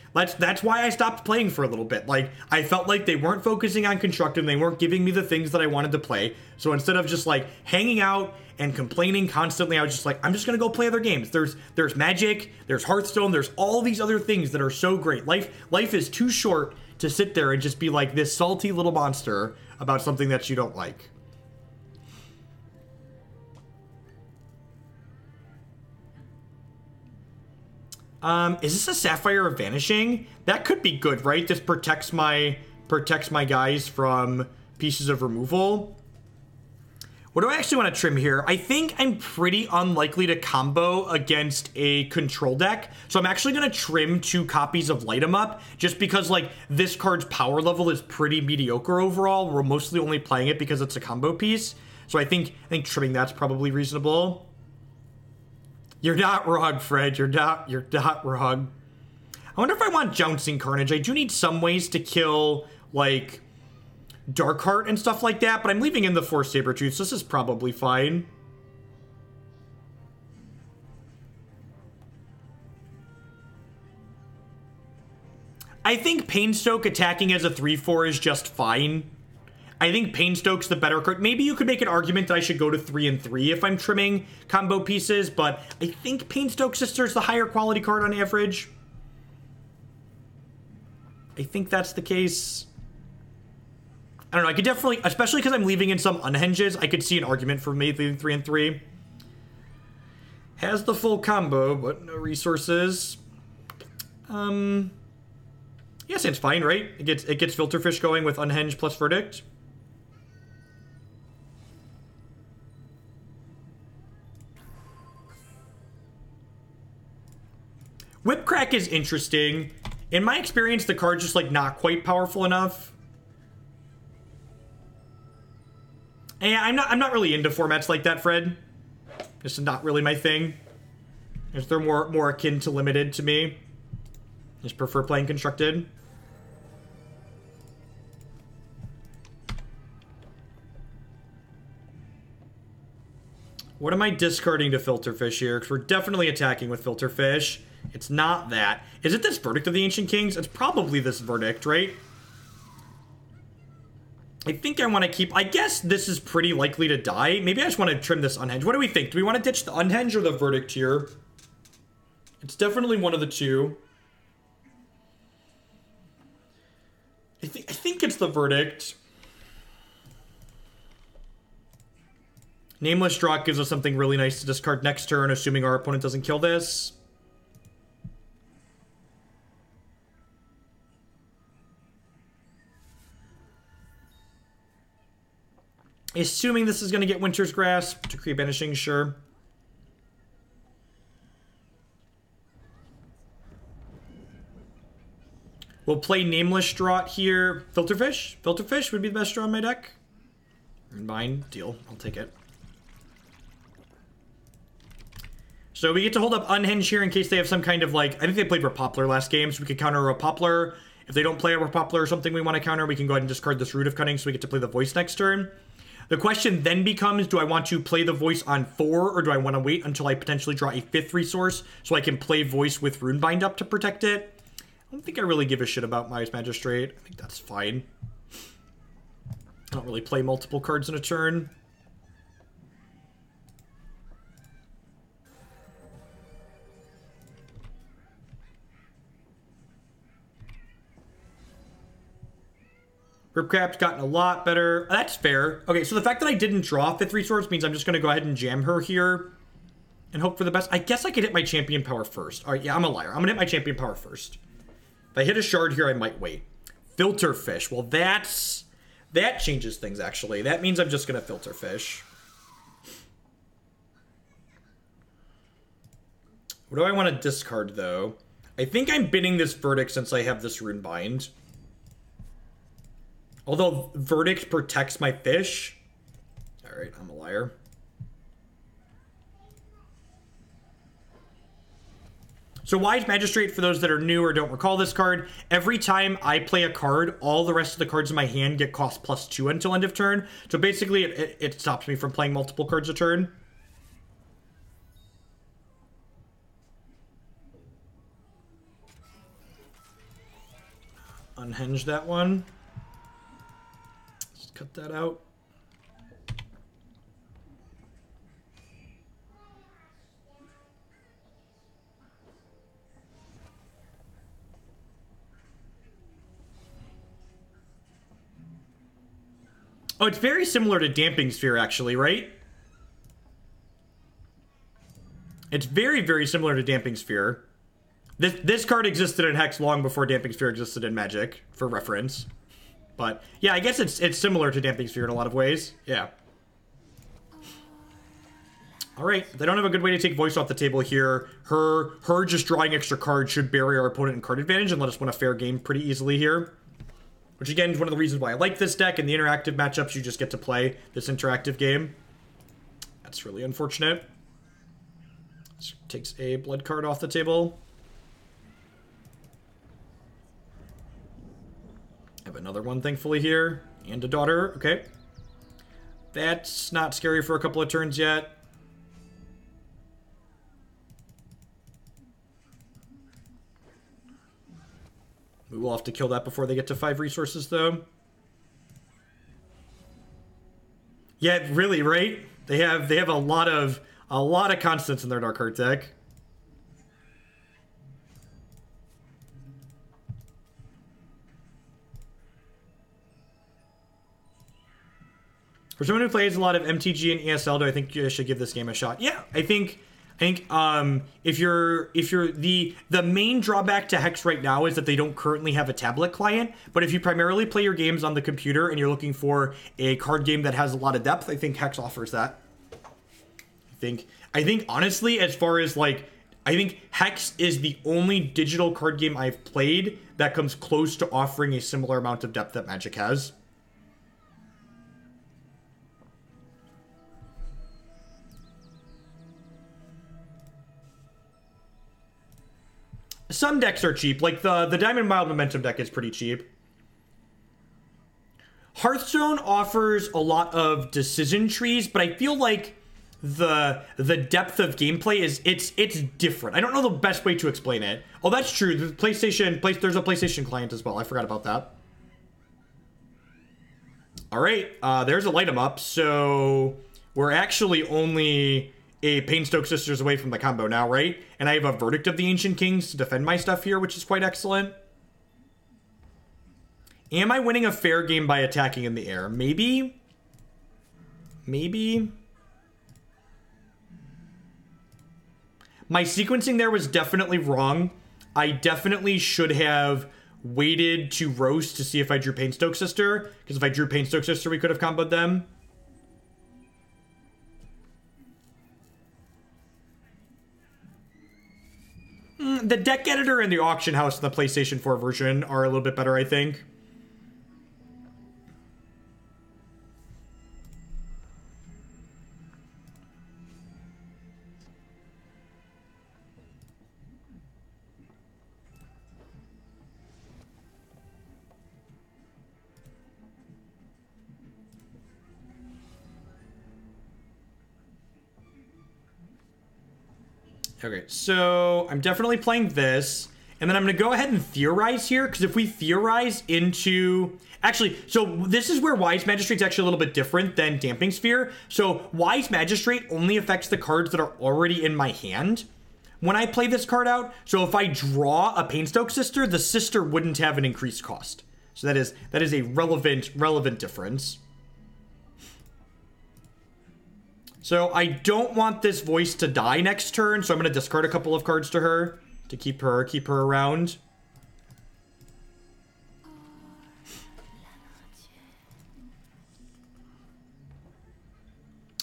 Speaker 1: why I stopped playing for a little bit. Like, I felt like they weren't focusing on constructing, they weren't giving me the things that I wanted to play. So instead of just like hanging out and complaining constantly, I was just like, I'm just gonna go play other games. There's Magic, there's Hearthstone, there's all these other things that are so great. Life is too short to sit there and just be like this salty little monster about something that you don't like. Is this a Sapphire of Vanishing? That could be good, right? This protects my guys from pieces of removal. What do I actually want to trim here? I think I'm pretty unlikely to combo against a control deck. So I'm actually going to trim 2 copies of Light 'em Up just because, like, this card's power level is pretty mediocre overall. We're mostly only playing it because it's a combo piece. So I think trimming that's probably reasonable. You're not wrong, Fred. You're not wrong. I wonder if I want Jouncing Carnage. I do need some ways to kill, like, Darkheart and stuff like that, but I'm leaving in the 4 Sabretooth, so this is probably fine. I think Painstoke attacking as a 3/4 is just fine. I think Painstoke's the better card. Maybe you could make an argument that I should go to 3 and 3 if I'm trimming combo pieces, but I think Painstoke Sister is the higher quality card on average. I think that's the case. I don't know, I could definitely, especially because I'm leaving in some unhenges, I could see an argument for me leaving 3 and 3. Has the full combo, but no resources. Yeah, seems fine, right? It gets Filterfish going with Unhenge plus Verdict. Whipcrack is interesting. In my experience, the card's just, like, not quite powerful enough. And I'm not really into formats like that, Fred. This is not really my thing. They're more akin to limited to me. Just prefer playing constructed. What am I discarding to Filterfish here? Because we're definitely attacking with Filterfish. It's not that. Is it this Verdict of the Ancient Kings? It's probably this Verdict, right? I think I want to keep... I guess this is pretty likely to die. Maybe I just want to trim this Unhenge. What do we think? Do we want to ditch the Unhenge or the Verdict here? It's definitely one of the two. I think it's the Verdict. Nameless Draught gives us something really nice to discard next turn, assuming our opponent doesn't kill this. Assuming this is going to get Winter's Grasp, Decree Banishing, sure. We'll play Nameless Draught here. Filterfish? Filterfish would be the best draw in my deck. Runebind, deal. I'll take it. So we get to hold up Unhenge here in case they have some kind of, like... I think they played Repoplar last game, so we could counter a Repoplar. If they don't play a Repoplar or something we want to counter, we can go ahead and discard this Root of Cunning so we get to play the Voice next turn. The question then becomes, do I want to play the Voice on 4, or do I want to wait until I potentially draw a 5th resource so I can play Voice with Runebind up to protect it? I don't think I really give a shit about Miasma Magistrate. I think that's fine. I don't really play multiple cards in a turn. Ripcrap's gotten a lot better. That's fair. Okay, so the fact that I didn't draw 5th resource means I'm just going to go ahead and jam her here and hope for the best. I guess I could hit my champion power first. All right, yeah, I'm a liar. I'm going to hit my champion power first. If I hit a shard here, I might wait. Filterfish. Well, that changes things, actually. That means I'm just going to Filterfish. What do I want to discard, though? I think I'm binning this Verdict since I have this Runebind. Although Verdict protects my fish. Alright, I'm a liar. So Wise Magistrate, for those that are new or don't recall this card, every time I play a card, all the rest of the cards in my hand get cost +2 until end of turn. So basically, it stops me from playing multiple cards a turn. Unhenge that one. Cut that out. Oh, it's very similar to Damping Sphere, actually, right? It's very, very similar to Damping Sphere. This card existed in Hex long before Damping Sphere existed in Magic, for reference. But, yeah, I guess it's similar to Damping Sphere in a lot of ways. Yeah. All right, they don't have a good way to take voice off the table here. Her just drawing extra cards should bury our opponent in card advantage and let us win a fair game pretty easily here. Which again is one of the reasons why I like this deck. In the interactive matchups, you just get to play this interactive game. That's really unfortunate. This takes a blood card off the table. I have another one, thankfully, here. And a daughter. Okay. That's not scary for a couple of turns yet. We will have to kill that before they get to 5 resources, though. Yeah, really, right? They have a lot of constants in their Dark Heart deck. For someone who plays a lot of MTG and ESL, do I think you should give this game a shot? Yeah, I think if you're the main drawback to Hex right now is that they don't currently have a tablet client, but if you primarily play your games on the computer and you're looking for a card game that has a lot of depth, I think Hex offers that. I think honestly, as far as like, I think Hex is the only digital card game I've played that comes close to offering a similar amount of depth that Magic has. Some decks are cheap, like the Diamond Mild Momentum deck is pretty cheap. Hearthstone offers a lot of decision trees, but I feel like the depth of gameplay is it's different. I don't know the best way to explain it. Oh, that's true. The there's a PlayStation client as well. I forgot about that. All right, there's a light 'em up. So we're actually only a Painstoke Sisters away from the combo now, right? And I have a Verdict of the Ancient Kings to defend my stuff here, which is quite excellent. Am I winning a fair game by attacking in the air? Maybe. Maybe. My sequencing there was definitely wrong. I definitely should have waited to roast to see if I drew Painstoke Sister, because if I drew Painstoke Sister, we could have comboed them. The deck editor and the auction house in the PlayStation 4 version are a little bit better, I think. Okay, so I'm definitely playing this, and then I'm going to go ahead and Theorize here, because if we Theorize into... Actually, so this is where Wise Magistrate's actually a little bit different than Damping Sphere. So Wise Magistrate only affects the cards that are already in my hand when I play this card out. So if I draw a Painstoke Sister, the Sister wouldn't have an increased cost. So that is a relevant difference. So I don't want this voice to die next turn, so I'm going to discard a couple of cards to her to keep her around.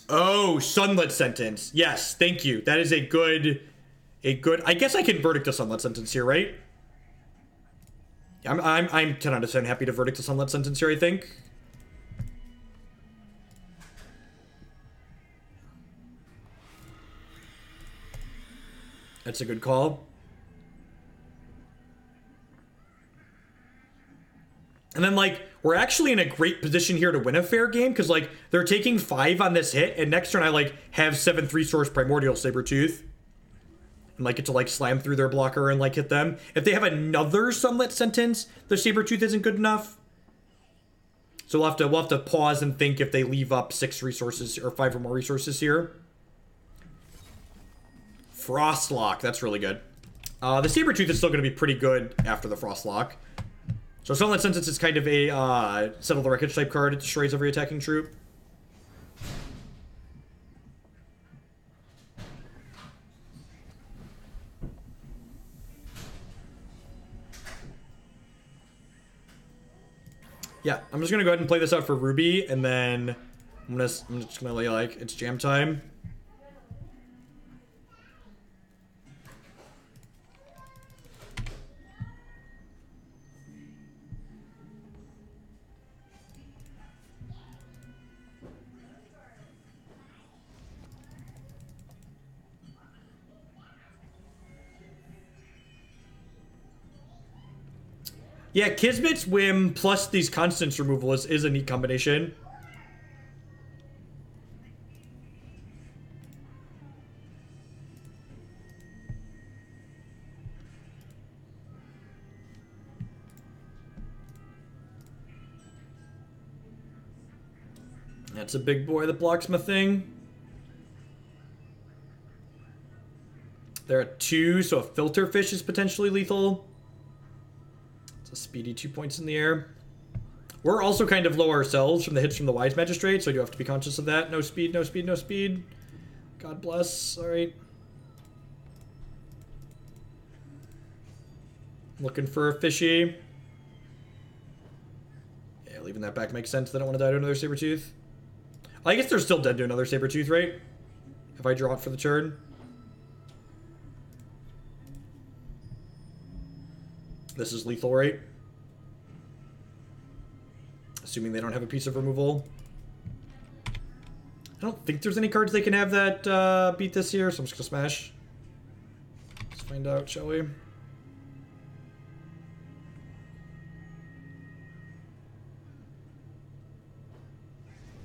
Speaker 1: Oh, Sunlit Sentence. Yes, thank you. That is a good... I guess I can Verdict a Sunlit Sentence here, right? I'm 10 out of 10 happy to Verdict a Sunlit Sentence here, I think. That's a good call. And then, like, we're actually in a great position here to win a fair game, because, like, they're taking 5 on this hit, and next turn I, like, have 7 3-source Primordial Sabretooth. And, like, get to, like, slam through their blocker and, like, hit them. If they have another Sunlit Sentence, the Sabretooth isn't good enough. So we'll have to pause and think if they leave up 6 resources, or 5 or more resources here. Frostlock, that's really good. The Sabretooth is still going to be pretty good after the Frostlock. So Sunlit Sentence is kind of a Settle the Wreckage type card. It destroys every attacking troop. Yeah, I'm just going to go ahead and play this out for Ruby, and then I'm just going to lay, like, it's jam time. Yeah, Kismet's Whim plus these constants removal is a neat combination. That's a big boy that blocks my thing. They're at 2, so a filter fish is potentially lethal. It's a speedy 2 points in the air. We're also kind of low ourselves from the hits from the Wise Magistrate, so I do have to be conscious of that. No speed, no speed, no speed. God bless. Alright. Looking for a fishy. Yeah, leaving that back makes sense. They don't want to die to another Sabretooth. I guess they're still dead to another Sabretooth, right? If I draw it for the turn. This is lethal, right? Assuming they don't have a piece of removal. I don't think there's any cards they can have that beat this here, so I'm just gonna smash. Let's find out, shall we?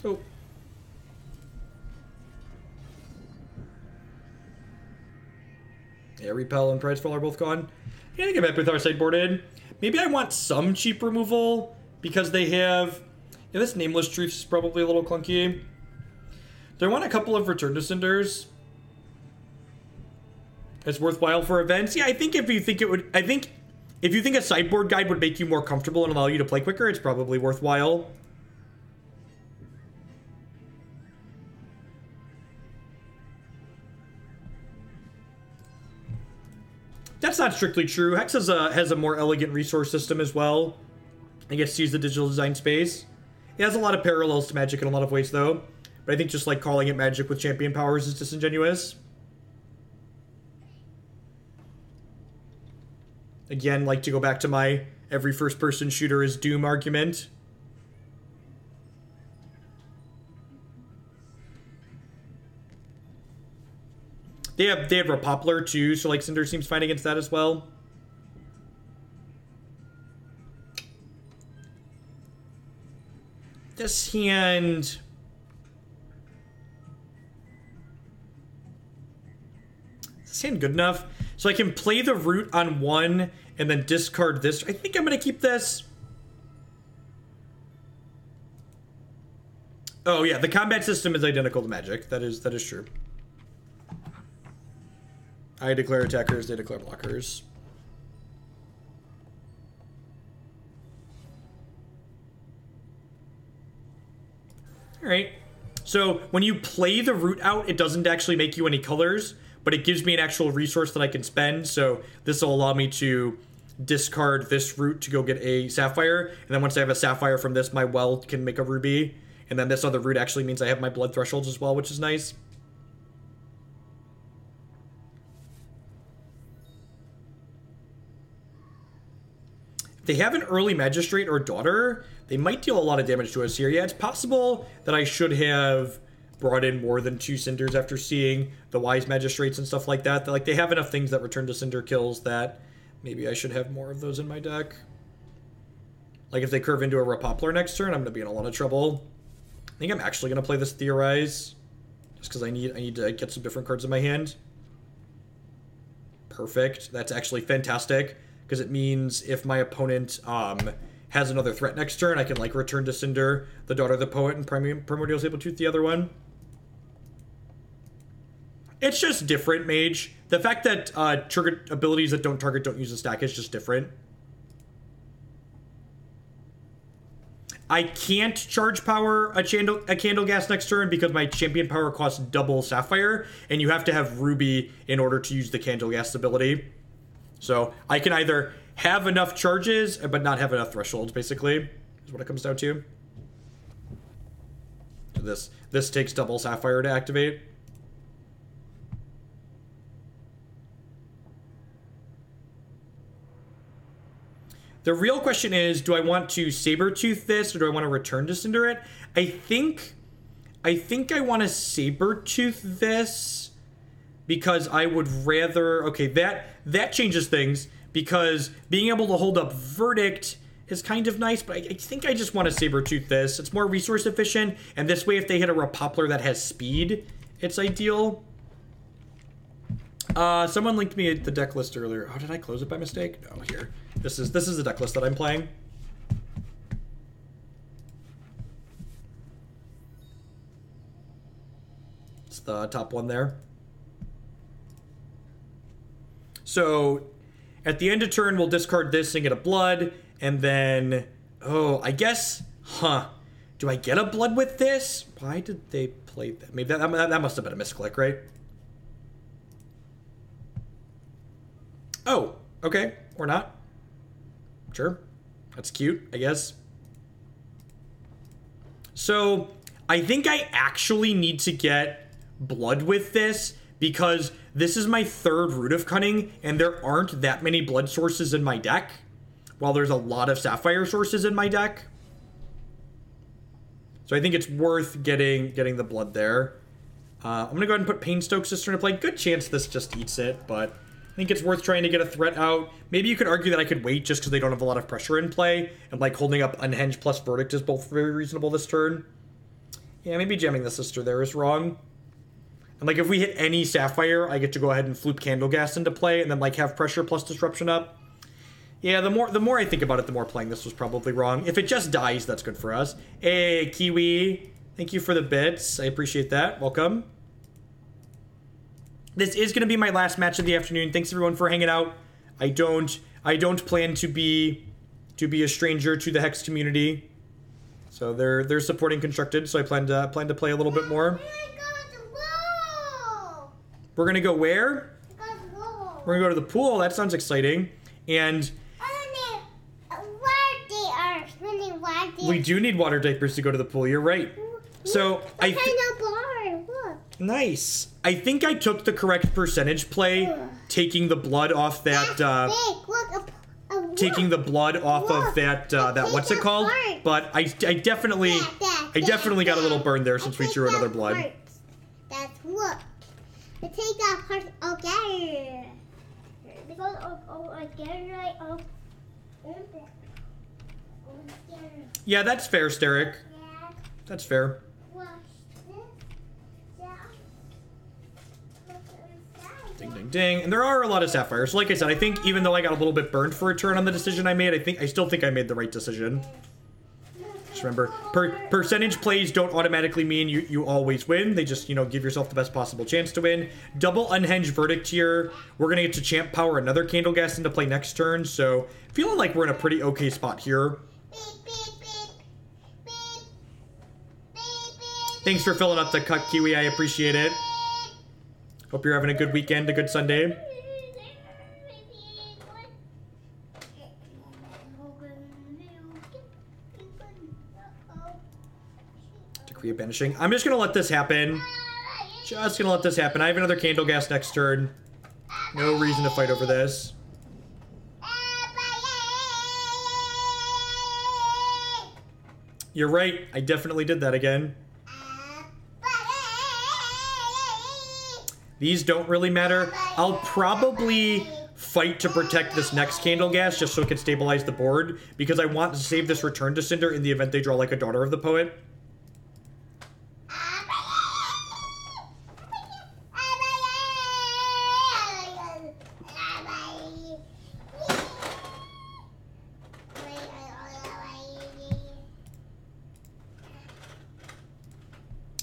Speaker 1: Oh. Yeah, Repel and Prideful are both gone. Yeah, I think I'm happy with our sideboard in. Maybe I want some cheap removal because they have... Yeah, this Nameless Truths is probably a little clunky. Do I want a couple of Return to Cinders? It's worthwhile for events. Yeah, I think if you think it would... I think if you think a sideboard guide would make you more comfortable and allow you to play quicker, it's probably worthwhile. That's not strictly true. Hex has a more elegant resource system as well. It gets to use the digital design space. It has a lot of parallels to Magic in a lot of ways, though. But I think just like calling it Magic with champion powers is disingenuous. Again, like to go back to my every first-person shooter is Doom argument. They have Repoplar too, so like Cinder seems fine against that as well. This hand... Is this hand good enough? So I can play the Root on 1 and then discard this. I think I'm going to keep this. Oh yeah, the combat system is identical to Magic. That is true. I declare attackers, they declare blockers. Alright. So, when you play the Root out, it doesn't actually make you any colors, but it gives me an actual resource that I can spend, so this will allow me to discard this Root to go get a Sapphire, and then once I have a Sapphire from this, my Well can make a Ruby, and then this other Root actually means I have my Blood Thresholds as well, which is nice. If they have an early Magistrate or Daughter, they might deal a lot of damage to us here. Yeah, it's possible that I should have brought in more than 2 Cinders after seeing the Wise Magistrates and stuff like that. Like, they have enough things that return to Cinder kills that maybe I should have more of those in my deck. Like, if they curve into a Repoplar next turn, I'm going to be in a lot of trouble. I think I'm actually going to play this Theorize, just because I need to get some different cards in my hand. Perfect. That's actually fantastic. Because it means if my opponent has another threat next turn, I can like return to Cinder, the Daughter of the Poet, and Primordial Sabretooth, the other one. It's just different, Mage. The fact that trigger abilities that don't target don't use a stack is just different. I can't charge power a Candleghast next turn because my champion power costs double Sapphire, and you have to have Ruby in order to use the Candleghast ability. So I can either have enough charges, but not have enough thresholds, basically, is what it comes down to. This takes double Sapphire to activate. The real question is, do I want to Sabretooth this, or do I want to return to Cinder it? I think I want to Sabretooth this, because I would rather... Okay, that changes things, because being able to hold up Verdict is kind of nice, but I think I just want to Sabretooth this. It's more resource efficient, and this way if they hit a Repoppler that has speed, it's ideal. Someone linked me the deck list earlier. Oh, did I close it by mistake? No, here. This is the deck list that I'm playing. It's the top one there. So at the end of turn, we'll discard this and get a blood, and then, oh, I guess, do I get a blood with this? Why did they play that? Maybe that must have been a misclick, right? Oh, okay, or not. Sure, that's cute, I guess. So I think I actually need to get blood with this because this is my third Root of Cunning, and there aren't that many blood sources in my deck, while there's a lot of Sapphire sources in my deck. So I think it's worth getting the blood there. I'm going to go ahead and put Painstoke Sister into play. Good chance this just eats it, but I think it's worth trying to get a threat out. Maybe you could argue that I could wait just because they don't have a lot of pressure in play, and like holding up Unhenge plus Verdict is both very reasonable this turn. Yeah, maybe jamming the Sister there is wrong. And like if we hit any Sapphire, I get to go ahead and floop Candleghast into play and then like have pressure plus disruption up. Yeah, the more I think about it, the more playing this was probably wrong. If it just dies, that's good for us. Hey, Kiwi. Thank you for the bits. I appreciate that. Welcome. This is going to be my last match of the afternoon. Thanks everyone for hanging out. I don't plan to be a stranger to the Hex community. So they're supporting Constructed, so I plan to play a little bit more. We're going to go where? We're going to go to the pool. That sounds exciting. And we do need water diapers to go to the pool. You're right. So nice. I think I took the correct percentage play, taking the blood off that. Taking the blood off of that. That what's it called? But I definitely got a little burn there since we drew another blood.
Speaker 2: That's what. Take that part. Okay. Because again, right?
Speaker 1: Yeah, that's fair, Steric. That's fair. Ding, ding, ding. And there are a lot of Sapphires. So like I said, I think even though I got a little bit burned for a turn on the decision I made, I still think I made the right decision. Just remember, percentage plays don't automatically mean you always win. They just, give yourself the best possible chance to win. Double Unhenge Verdict here. We're going to get to champ power another Candleghast into play next turn. So feeling like we're in a pretty okay spot here. Thanks for filling up the cut, Kiwi. I appreciate it. Hope you're having a good weekend, a good Sunday. Decree of Banishing. I'm just going to let this happen. Just going to let this happen. I have another Candleghast next turn. No reason to fight over this. You're right. I definitely did that again. These don't really matter. I'll probably fight to protect this next Candleghast just so it can stabilize the board, because I want to save this return to Cinder in the event they draw like a Daughter of the Poet.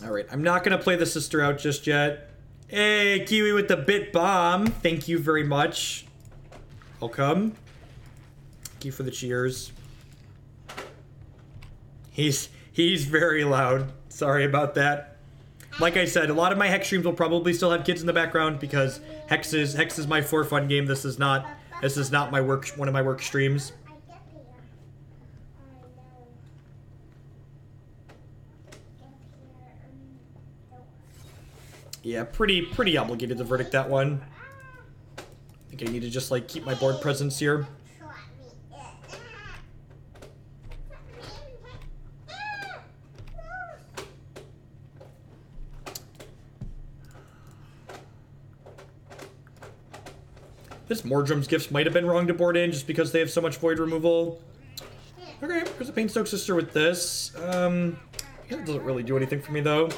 Speaker 1: Alright, I'm not going to play the Sister out just yet. Hey, Kiwi with the bit bomb. Thank you very much. Welcome. Thank you for the cheers. He's very loud. Sorry about that. Like I said, a lot of my Hex streams will probably still have kids in the background because Hex is my for fun game. This is not my one of my work streams. Yeah, pretty obligated to verdict that one. I think I need to just like keep my board presence here. This Mordrom's Gifts might have been wrong to board in just because they have so much void removal. Okay, there's a Painstoke Sister with this. It doesn't really do anything for me though.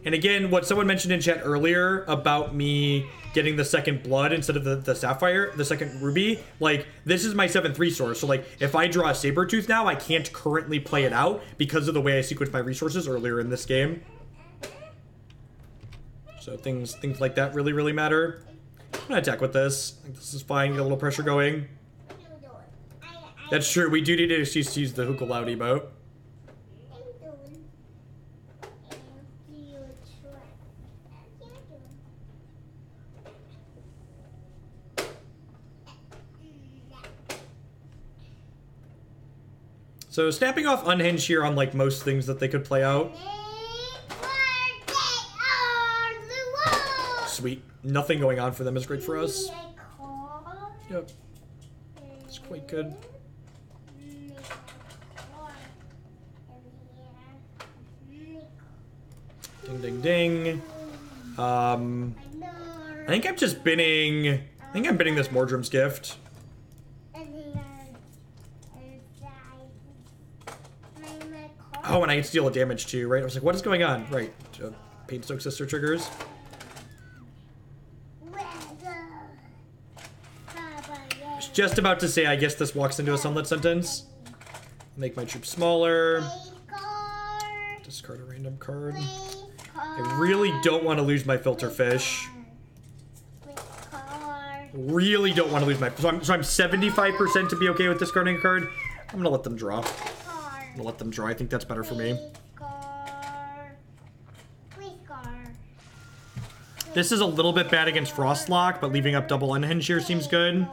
Speaker 1: And again, what someone mentioned in chat earlier about me getting the second blood instead of the sapphire, the second ruby, like, this is my 7th resource. So, like, if I draw a Sabretooth now, I can't currently play it out because of the way I sequenced my resources earlier in this game. So things like that really, really matter. I'm gonna attack with this. I think this is fine, get a little pressure going. That's true, we do need an excuse to use the Hookah Loud emote. So snapping off Unhenge here on like most things that they could play out. Sweet. Nothing going on for them is great for us. Yep. It's quite good. Ding ding ding. I think I'm just binning. I think I'm binning this Mordrom's Gift. Oh, and I can steal a damage too, right? I was like, what is going on? Right. Painstoke Sister triggers. I was just about to say, I guess this walks into a Sunlit Sentence. Make my troops smaller. Discard a random card. I really don't want to lose my Filter Fish. Really don't want to lose my... So I'm 75% to be okay with discarding a card. I'm going to let them draw. I'm gonna let them draw. I think that's better for me. This is a little bit bad against Frostlock, but leaving up double Unhenge here seems good.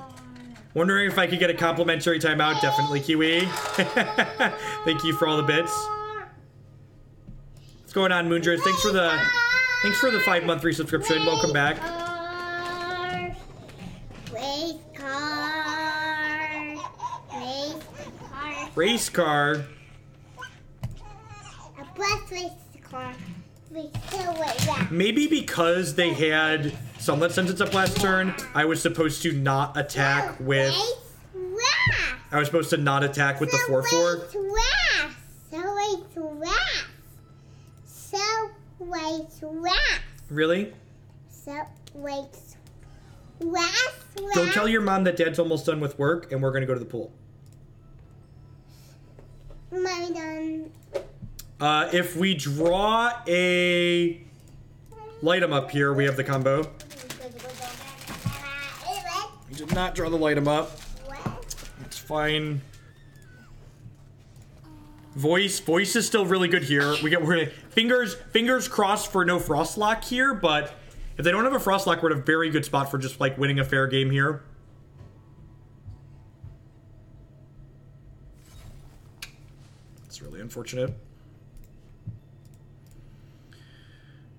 Speaker 1: Wondering if I could get a complimentary timeout. Definitely, Kiwi. Thank you for all the bits. What's going on, Moondress? Thanks for the 5-month resubscription. Welcome back. Race car. Maybe because they had Sunlit Sentence up last turn, I was supposed to not attack with... I was supposed to not attack with the 4/4. Really? Go tell your mom that Dad's almost done with work and we're gonna go to the pool.
Speaker 2: Mommy done.
Speaker 1: If we draw a light 'em up here, we have the combo. We did not draw the light 'em up. It's fine. Voice is still really good here. We're gonna fingers crossed for no Frostlock here, but if they don't have a Frostlock, we're in a very good spot for just like winning a fair game here. It's really unfortunate.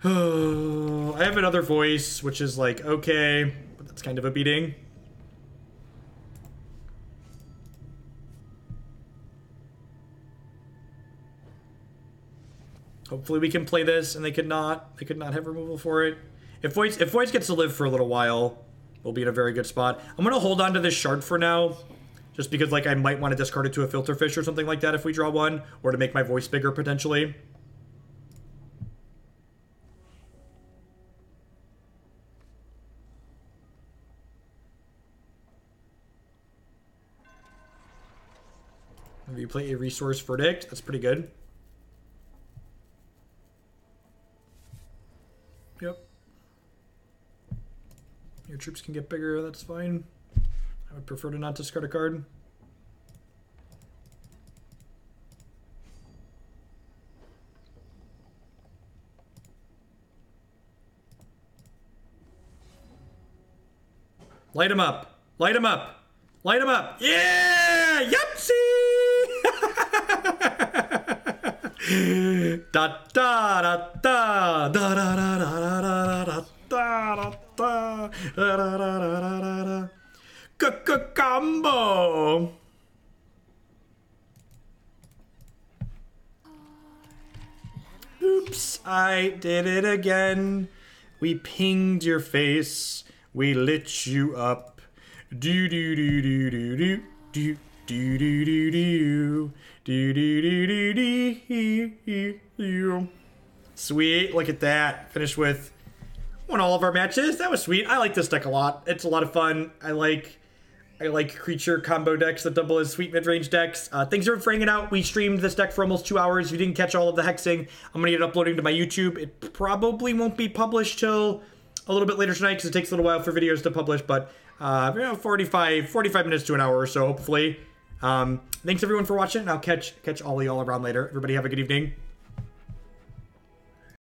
Speaker 1: Oh, I have another voice, which is like, okay, but that's kind of a beating. Hopefully we can play this, and they could not have removal for it. If voice gets to live for a little while, we'll be in a very good spot. I'm gonna hold on to this shard for now, just because like I might want to discard it to a Filter Fish or something like that if we draw one, or to make my voice bigger potentially. If you play a Resource Verdict, that's pretty good. Yep. Your troops can get bigger, that's fine. I would prefer to not discard a card. Light 'em up! Light 'em up! Light 'em up! Yeah! Yahtzee! Da da da da da da da da da da da da combo. Oops, I did it again. We pinged your face We lit you up. Do do do do do do do do do do do do do do do do. Sweet, look at that. Finished with won all of our matches. That was sweet. I like this deck a lot. It's a lot of fun. I like creature combo decks that double as sweet mid-range decks. Thanks everyone for hanging out. We streamed this deck for almost 2 hours. If you didn't catch all of the hexing, I'm going to get it uploading to my YouTube. It probably won't be published till a little bit later tonight because it takes a little while for videos to publish, but 45 minutes to an hour or so, hopefully. Thanks everyone for watching, and I'll catch all of y'all around later. Everybody have a good evening.